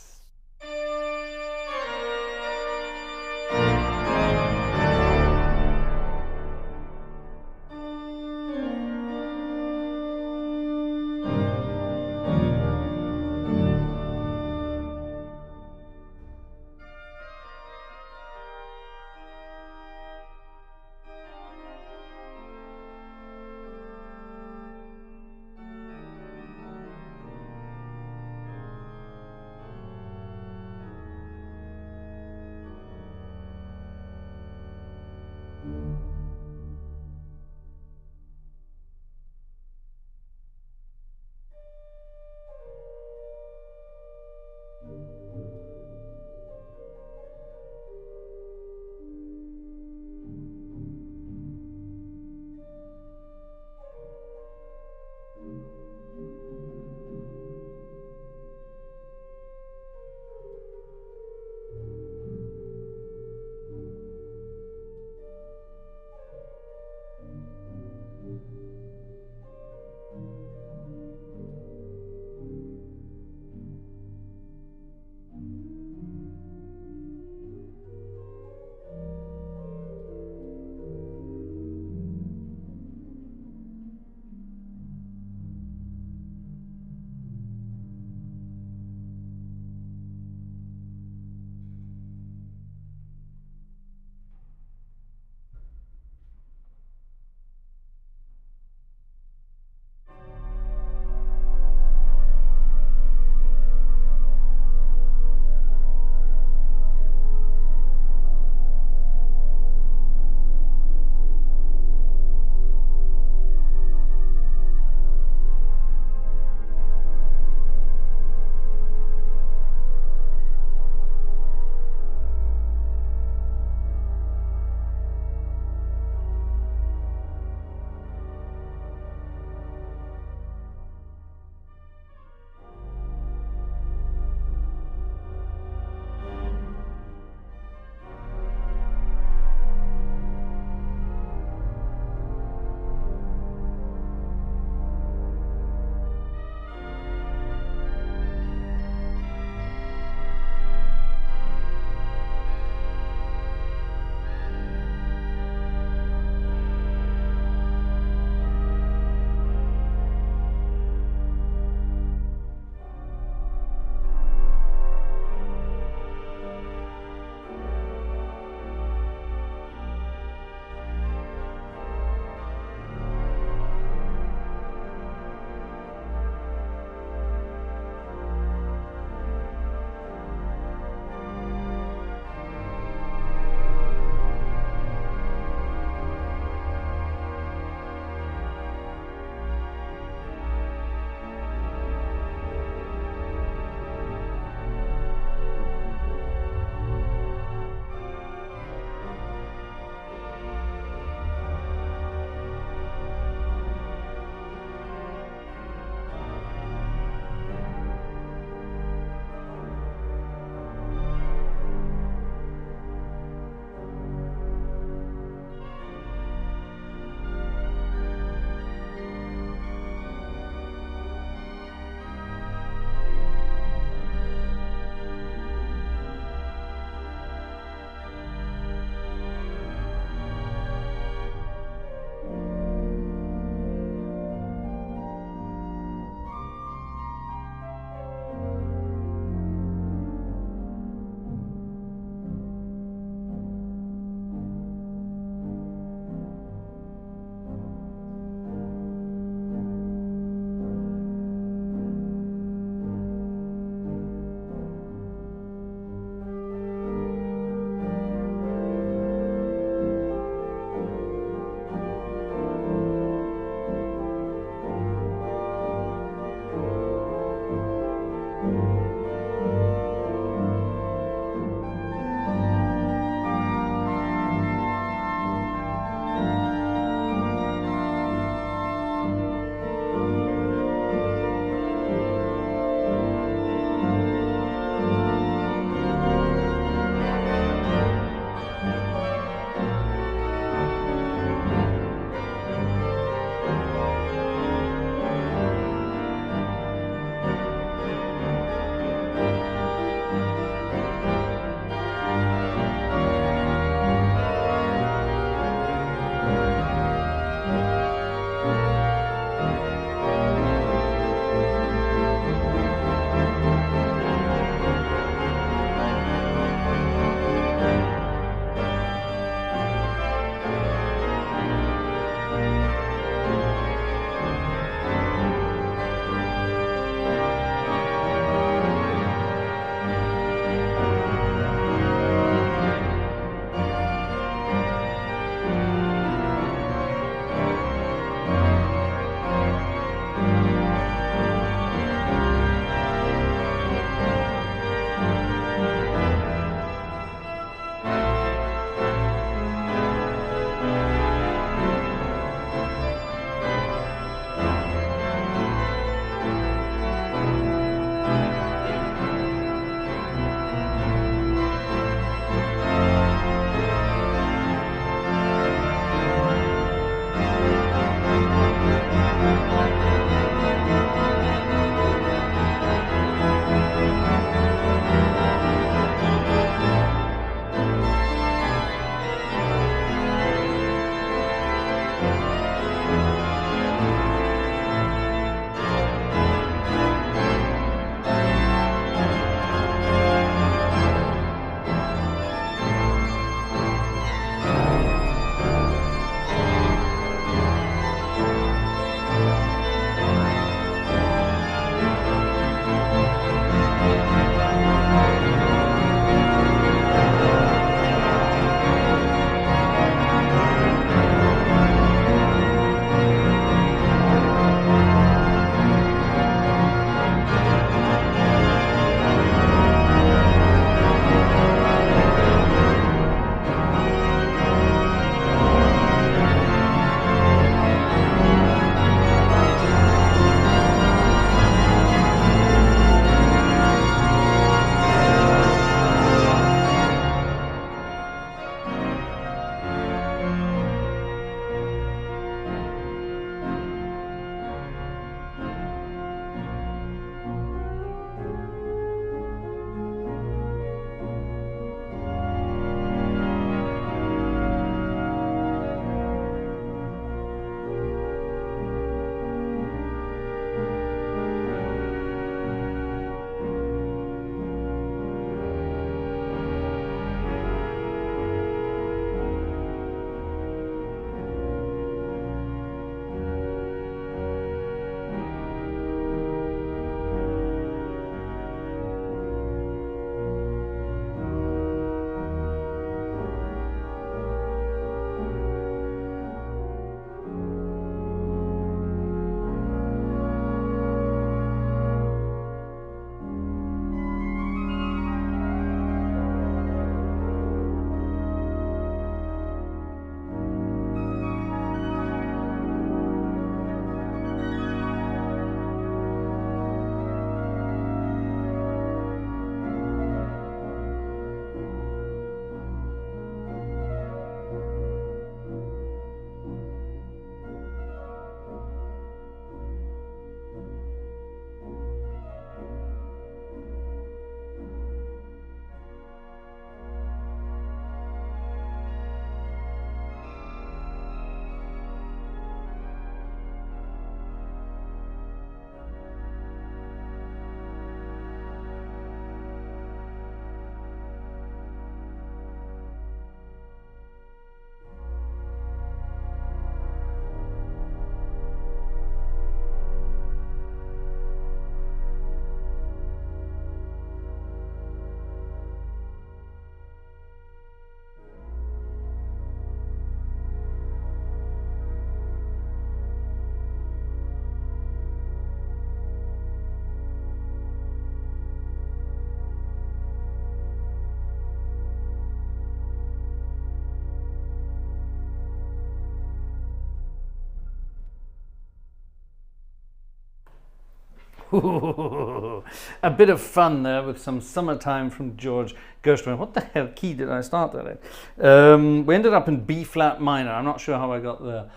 A bit of fun there with some Summertime from George Gershwin. What the hell key did I start that in? We ended up in B flat minor. I'm not sure how I got there.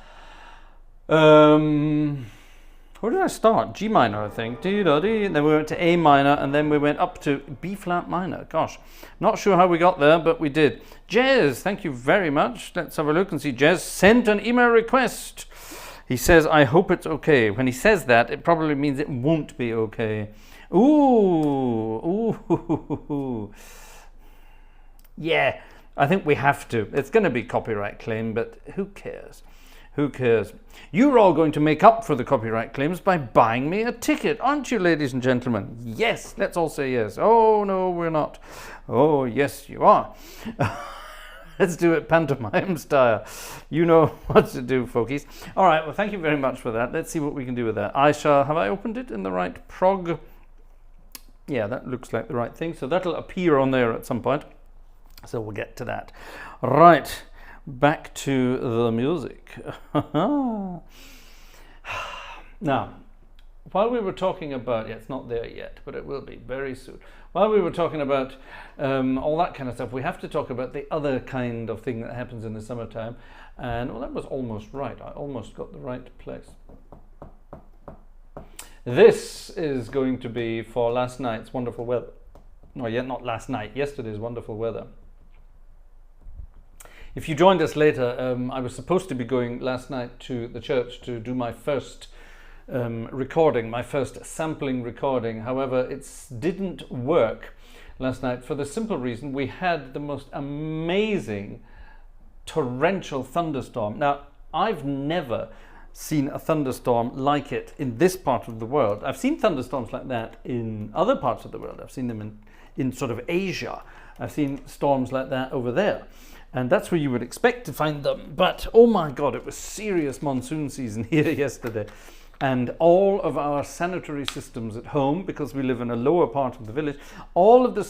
Where did I start? G minor, I think. And then we went to A minor, and then we went up to B flat minor. Gosh, not sure how we got there, but we did. Jez, thank you very much. Let's have a look and see. Jez sent an email request. He says, I hope it's okay. When he says that, it probably means it won't be okay. Ooh. Yeah, I think we have to. It's going to be copyright claim, but who cares? Who cares? You're all going to make up for the copyright claims by buying me a ticket, aren't you, ladies and gentlemen? Yes, let's all say yes. Oh, no, we're not. Oh, yes, you are. Let's do it pantomime style. You know what to do, folkies. All right, well, thank you very much for that. Let's see what we can do with that. Have I opened it in the right prog? Yeah, that looks like the right thing. So that'll appear on there at some point. So we'll get to that. Right. Back to the music. Now, while we were talking about, it's not there yet, but it will be very soon. While we were talking about all that kind of stuff, we have to talk about the other kind of thing that happens in the summertime. And, well, that was almost right. I almost got the right place. This is going to be for last night's wonderful weather. No, yet not last night, yesterday's wonderful weather. If you joined us later, I was supposed to be going last night to the church to do my first recording, my first sampling recording. However, it didn't work last night for the simple reason we had the most amazing torrential thunderstorm. Now, I've never seen a thunderstorm like it in this part of the world. I've seen thunderstorms like that in other parts of the world. I've seen them in sort of Asia. I've seen storms like that over there. And that's where you would expect to find them. But, oh my God, it was serious monsoon season here yesterday. And all of our sanitary systems at home, because we live in a lower part of the village, all of the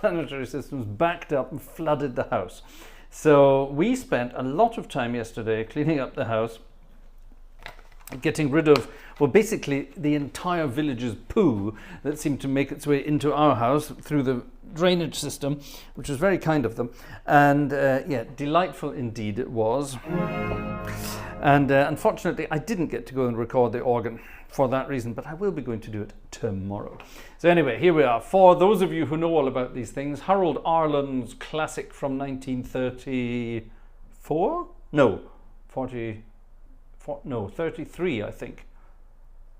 sanitary systems backed up and flooded the house. So we spent a lot of time yesterday cleaning up the house, getting rid of, well, basically the entire village's poo that seemed to make its way into our house through the drainage system, which was very kind of them. And yeah, delightful indeed it was. And unfortunately, I didn't get to go and record the organ for that reason, but I will be going to do it tomorrow. So anyway, here we are. For those of you who know all about these things, Harold Arlen's classic from 1934? No, 33, I think.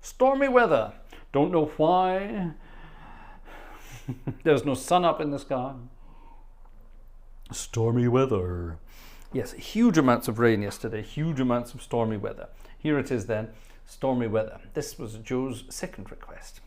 Stormy weather. Don't know why. There's no sun up in the sky. Stormy weather. Yes, huge amounts of rain yesterday, huge amounts of stormy weather. Here it is then, stormy weather. This was Joe's second request.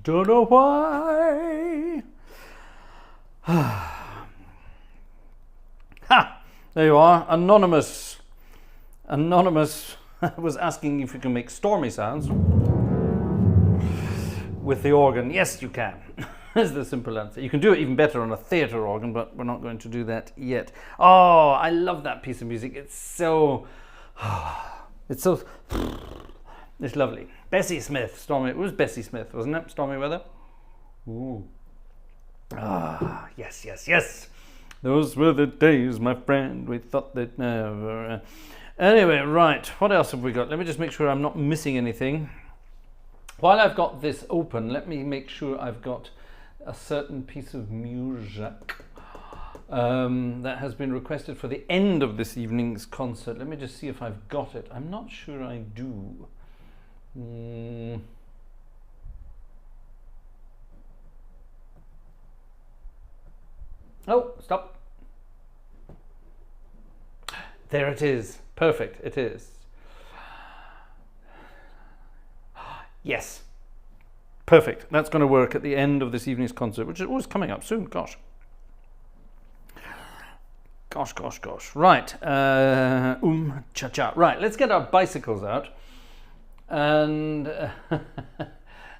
Don't know why. Ha! There you are. Anonymous was asking if you can make Stormy sounds with the organ. Yes, you can. Is the simple answer. You can do it even better on a theatre organ, but we're not going to do that yet. Oh, I love that piece of music. It's so... It's lovely. Bessie Smith, Stormy. It was Bessie Smith, wasn't it? Stormy Weather? Ooh. Ah, yes, yes, yes. Those were the days, my friend. We thought they'd never... Anyway, right. What else have we got? Let me just make sure I'm not missing anything. While I've got this open, let me make sure I've got a certain piece of music that has been requested for the end of this evening's concert. Let me just see if I've got it. I'm not sure I do. Oh, stop. There it is. Perfect, it is. Yes. Perfect. That's going to work at the end of this evening's concert, which is always coming up soon. Gosh. Right. Cha-cha. Right, let's get our bicycles out. And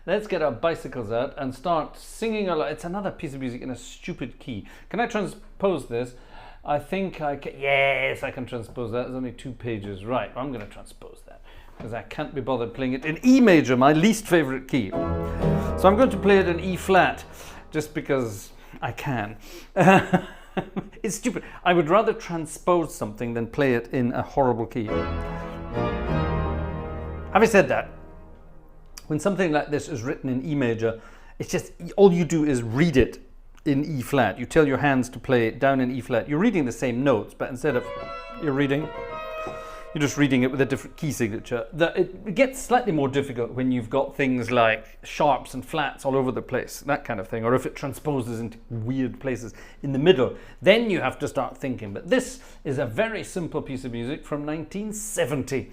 let's get our bicycles out and start singing along. It's another piece of music in a stupid key. Can I transpose this? I think I can. Yes, I can transpose that. There's only 2 pages. Right, I'm going to transpose that because I can't be bothered playing it in E major, my least favorite key. So I'm going to play it in E flat just because I can. It's stupid. I would rather transpose something than play it in a horrible key. Having said that, when something like this is written in E major, it's just all you do is read it in E flat. You tell your hands to play it down in E flat. You're reading the same notes, but instead of you're just reading it with a different key signature. It gets slightly more difficult when you've got things like sharps and flats all over the place, that kind of thing, or if it transposes into weird places in the middle, then you have to start thinking. But this is a very simple piece of music from 1970,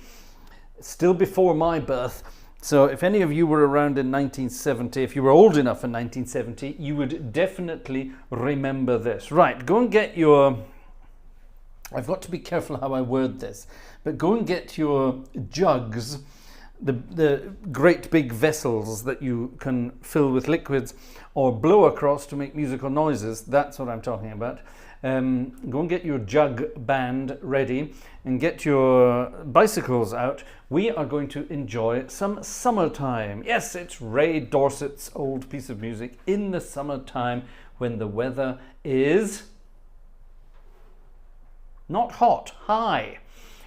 still before my birth. So if any of you were around in 1970, if you were old enough in 1970, you would definitely remember this. Right, go and get your... I've got to be careful how I word this, but go and get your jugs, the great big vessels that you can fill with liquids or blow across to make musical noises. That's what I'm talking about. Go and get your jug band ready and get your bicycles out. We are going to enjoy some summertime. Yes, it's Ray Dorset's old piece of music, In the Summertime When the Weather is... not hot, high.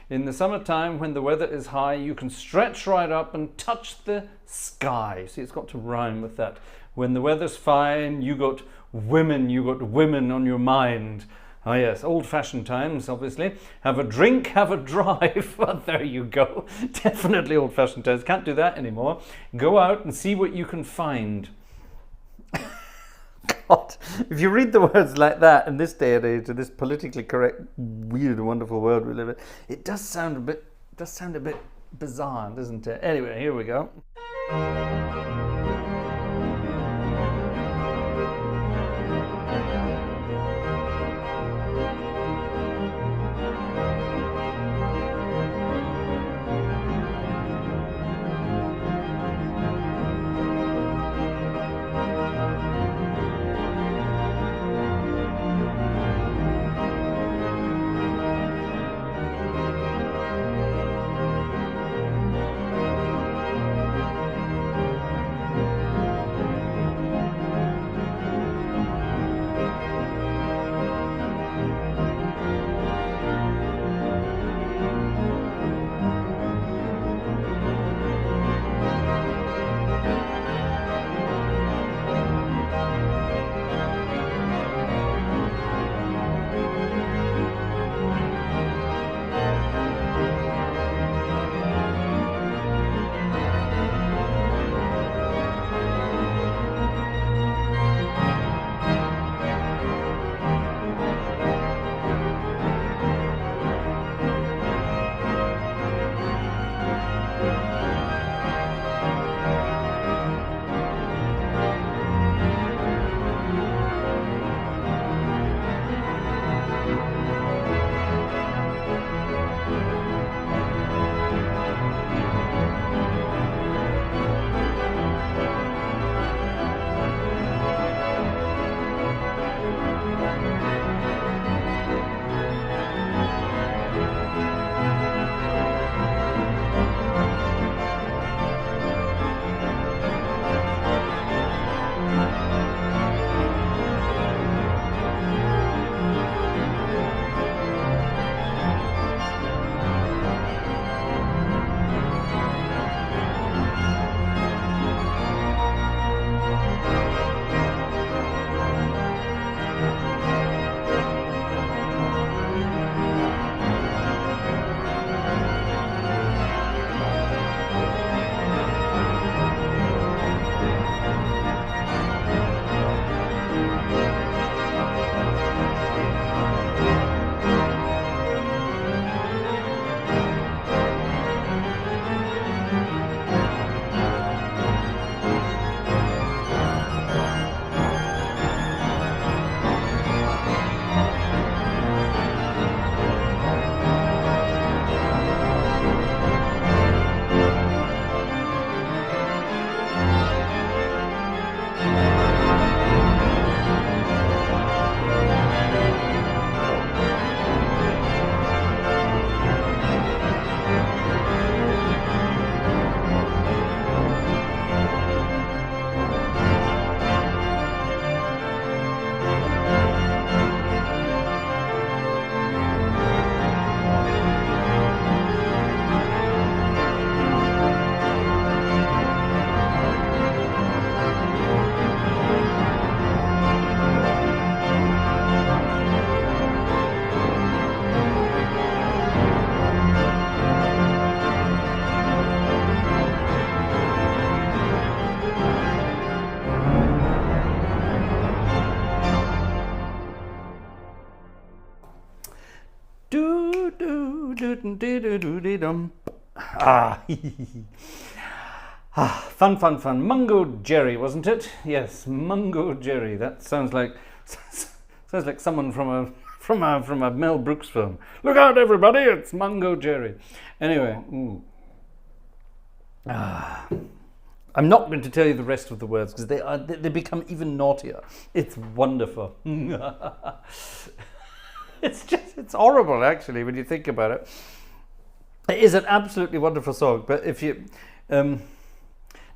In the summertime when the weather is high, you can stretch right up and touch the sky. See, it's got to rhyme with that. When the weather's fine, you got women on your mind. Oh yes, old-fashioned times, obviously. Have a drink, have a drive. Well, there you go. Definitely old-fashioned times. Can't do that anymore. Go out and see what you can find. God, if you read the words like that in this day and age, in this politically correct, weird, wonderful world we live in, it does sound a bit bizarre, doesn't it? Anyway, here we go. Ah, fun. Mungo Jerry, wasn't it? Yes, Mungo Jerry. That sounds like someone from a Mel Brooks film. Look out, everybody! It's Mungo Jerry. Anyway, I'm not going to tell you the rest of the words because they become even naughtier. It's wonderful. It's horrible actually when you think about it. It is an absolutely wonderful song, but if you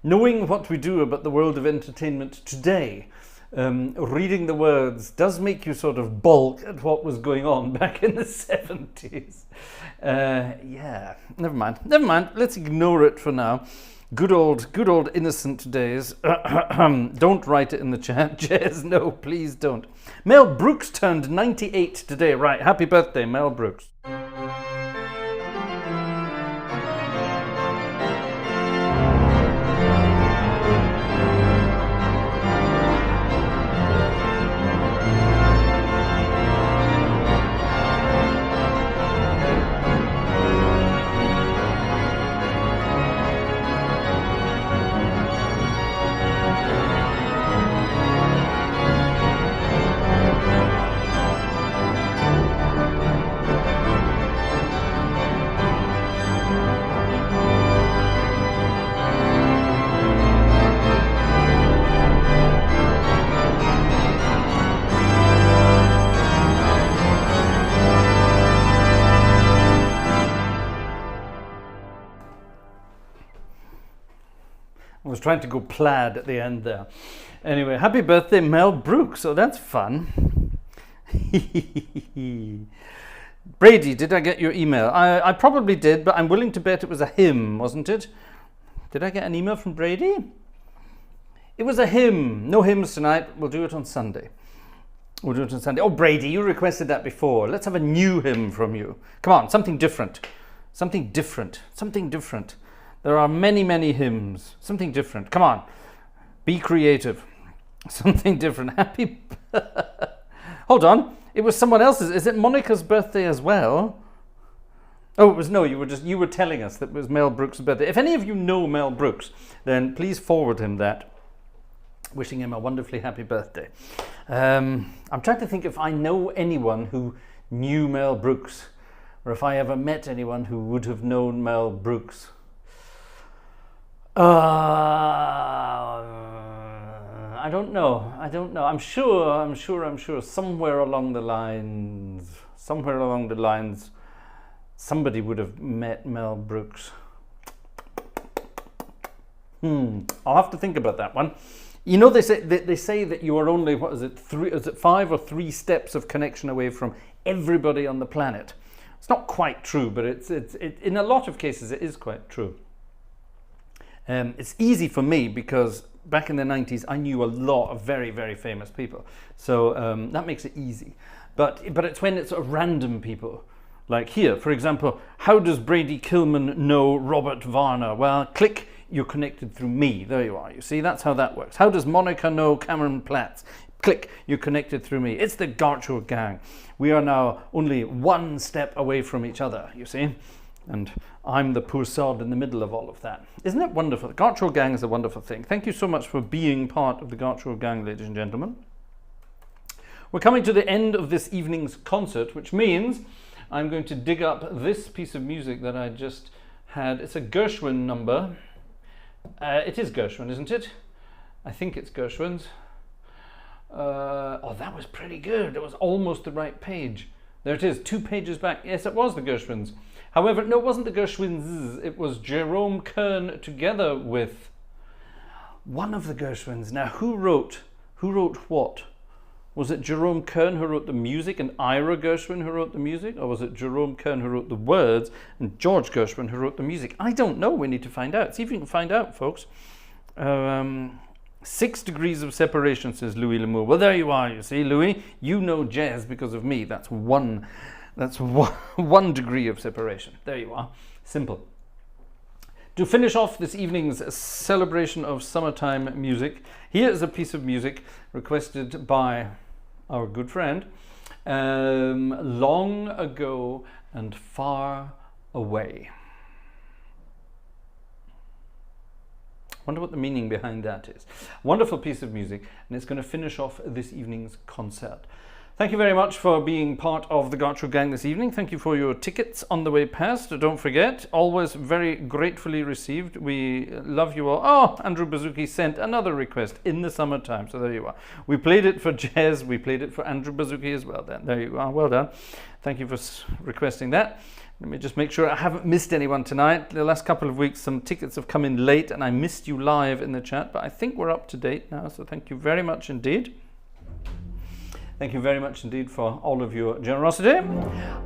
knowing what we do about the world of entertainment today, reading the words does make you sort of balk at what was going on back in the 70s. Yeah, never mind. Let's ignore it for now. Good old innocent days. Don't write it in the chat, Jez. No, please don't. Mel Brooks turned 98 today. Right, happy birthday, Mel Brooks. I was trying to go plaid at the end there. Anyway, happy birthday, Mel Brooks. So that's fun. Brady, did I get your email? I probably did, but I'm willing to bet it was a hymn, wasn't it? Did I get an email from Brady? It was a hymn. No hymns tonight. We'll do it on Sunday. Oh, Brady, you requested that before. Let's have a new hymn from you. Come on, something different. There are many hymns. Something different. Come on. Be creative. Something different. Happy... Hold on. It was someone else's. Is it Monica's birthday as well? Oh, it was... No, you were telling us that it was Mel Brooks' birthday. If any of you know Mel Brooks, then please forward him that. Wishing him a wonderfully happy birthday. I'm trying to think if I know anyone who knew Mel Brooks, or if I ever met anyone who would have known Mel Brooks. I don't know. I'm sure somewhere along the lines, somebody would have met Mel Brooks. I'll have to think about that one. You know, they say that you are only, what is it, 5 or 3 steps of connection away from everybody on the planet. It's not quite true, but it's in a lot of cases it is quite true. It's easy for me because back in the 90s I knew a lot of very famous people, so that makes it easy. But it's when it's sort of random people, like here, for example. How does Brady Kilman know Robert Varner? Well, click, you're connected through me. There you are. You see, that's how that works. How does Monica know Cameron Platts? Click, you're connected through me. It's the Gartshore gang. We are now only 1 step away from each other, you see. And I'm the poor sod in the middle of all of that. Isn't it wonderful? The Gartshore gang is a wonderful thing. Thank you so much for being part of the Gartshore gang, ladies and gentlemen. We're coming to the end of this evening's concert, which means I'm going to dig up this piece of music that I just had. It's a Gershwin number. It is Gershwin, isn't it? I think it's Gershwin's. Oh, that was pretty good. It was almost the right page. There it is, 2 pages back. Yes, it was the Gershwins. However, no, it wasn't the Gershwins. It was Jerome Kern together with one of the Gershwins. Now, who wrote what? Was it Jerome Kern who wrote the music and Ira Gershwin who wrote the music? Or was it Jerome Kern who wrote the words and George Gershwin who wrote the music? I don't know. We need to find out. See if you can find out, folks. 6 degrees of separation, says Louis L'Amour. Well, there you are, you see, Louis. You know jazz because of me. That's one degree of separation. There you are. Simple. To finish off this evening's celebration of summertime music, here is a piece of music requested by our good friend. Long ago and far away. Wonder what the meaning behind that is. Wonderful piece of music, and it's going to finish off this evening's concert. Thank you very much for being part of the Gartshore gang this evening. Thank you for your tickets on the way past. Don't forget, always very gratefully received. We love you all. Oh, Andrew Bazuki sent another request in the summertime. So there you are. We played it for Jez. We played it for Andrew Bazuki as well. Then there you are. Well done. Thank you for requesting that. Let me just make sure I haven't missed anyone tonight. The last couple of weeks, some tickets have come in late, and I missed you live in the chat. But I think we're up to date now. So thank you very much indeed. Thank you very much indeed for all of your generosity.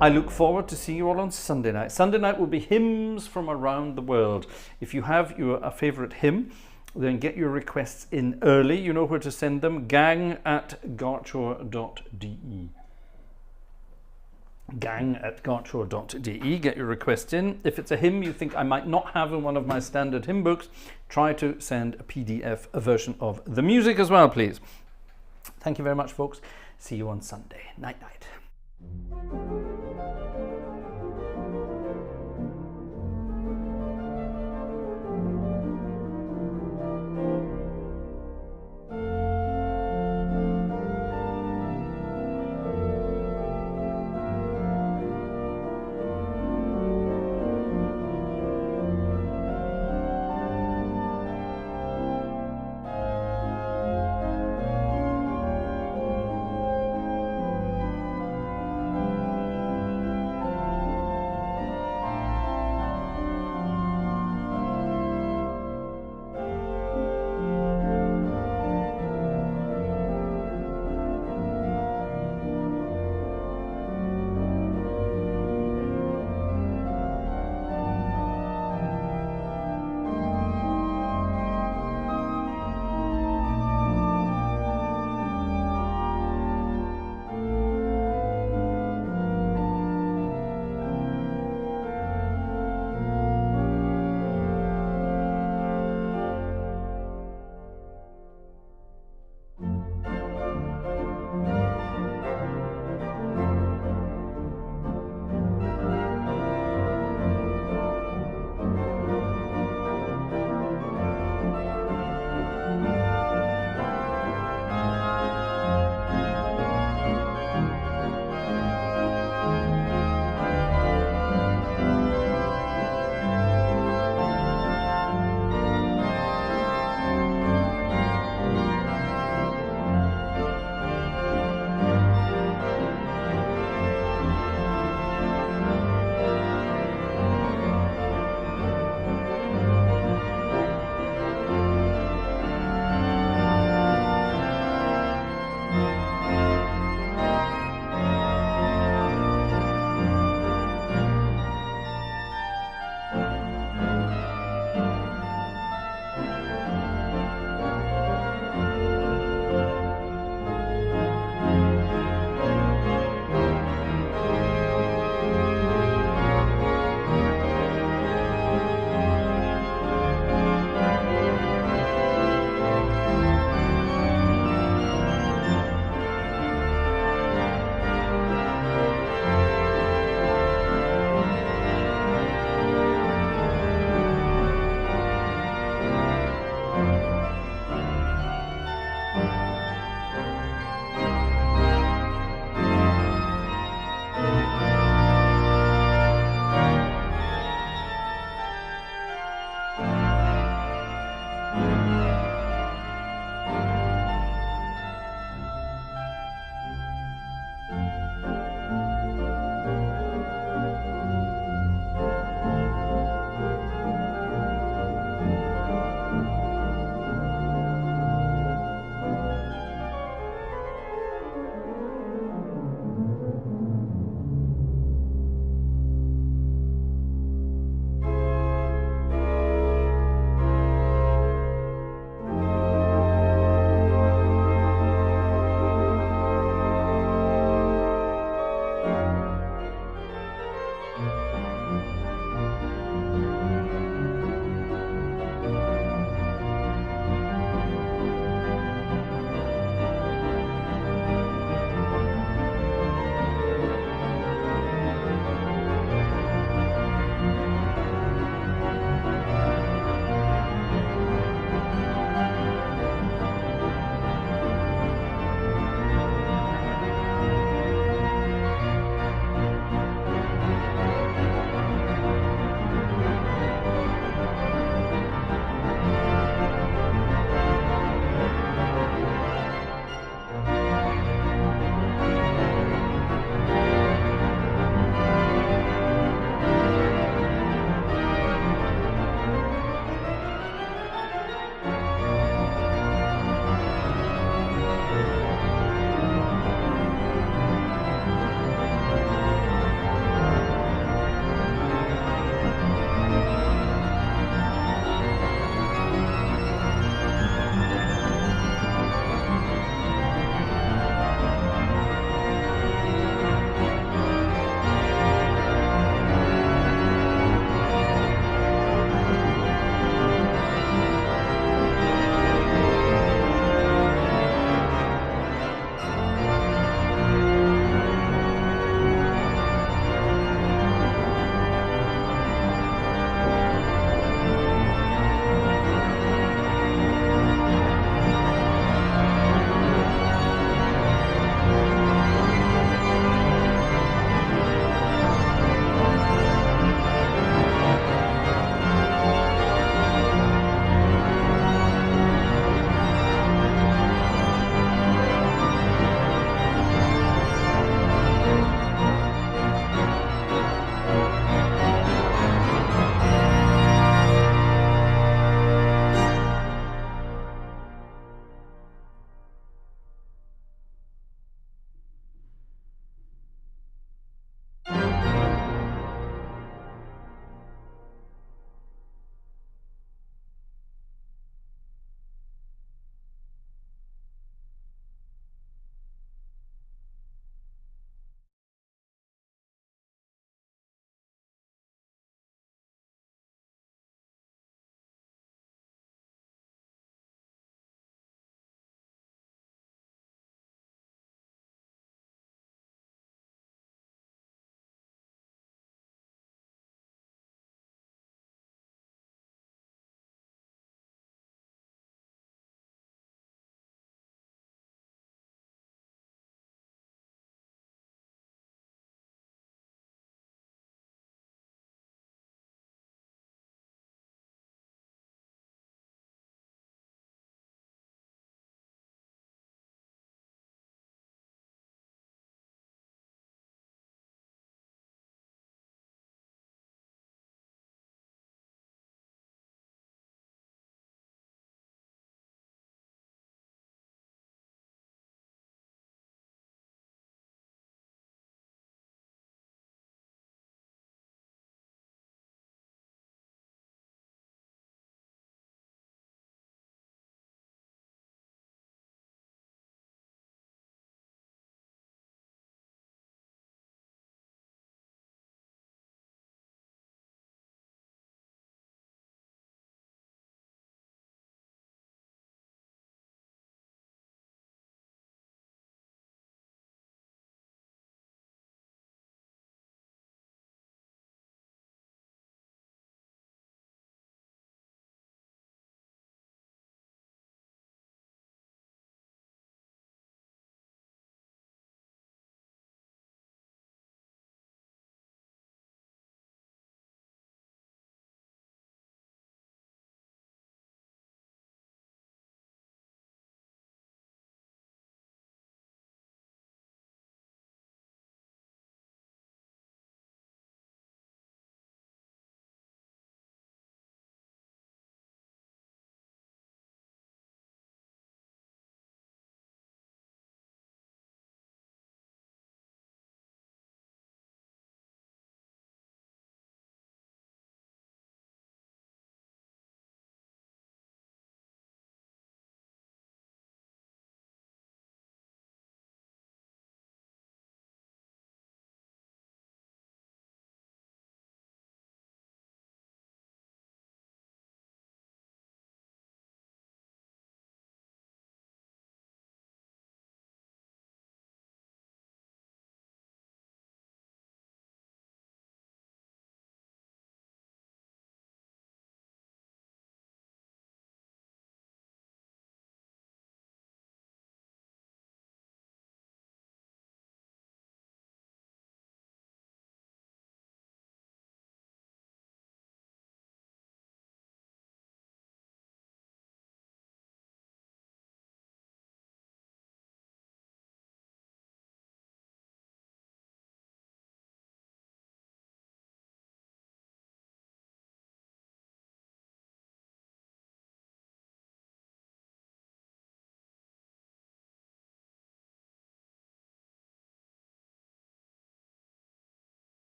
I look forward to seeing you all on Sunday night. Sunday night will be hymns from around the world. If you have a favourite hymn, then get your requests in early. You know where to send them. gang@gartshore.de. gang@gartshore.de. Get your request in. If it's a hymn you think I might not have in one of my standard hymn books, try to send a PDF version of the music as well, please. Thank you very much, folks. See you on Sunday. Night, night.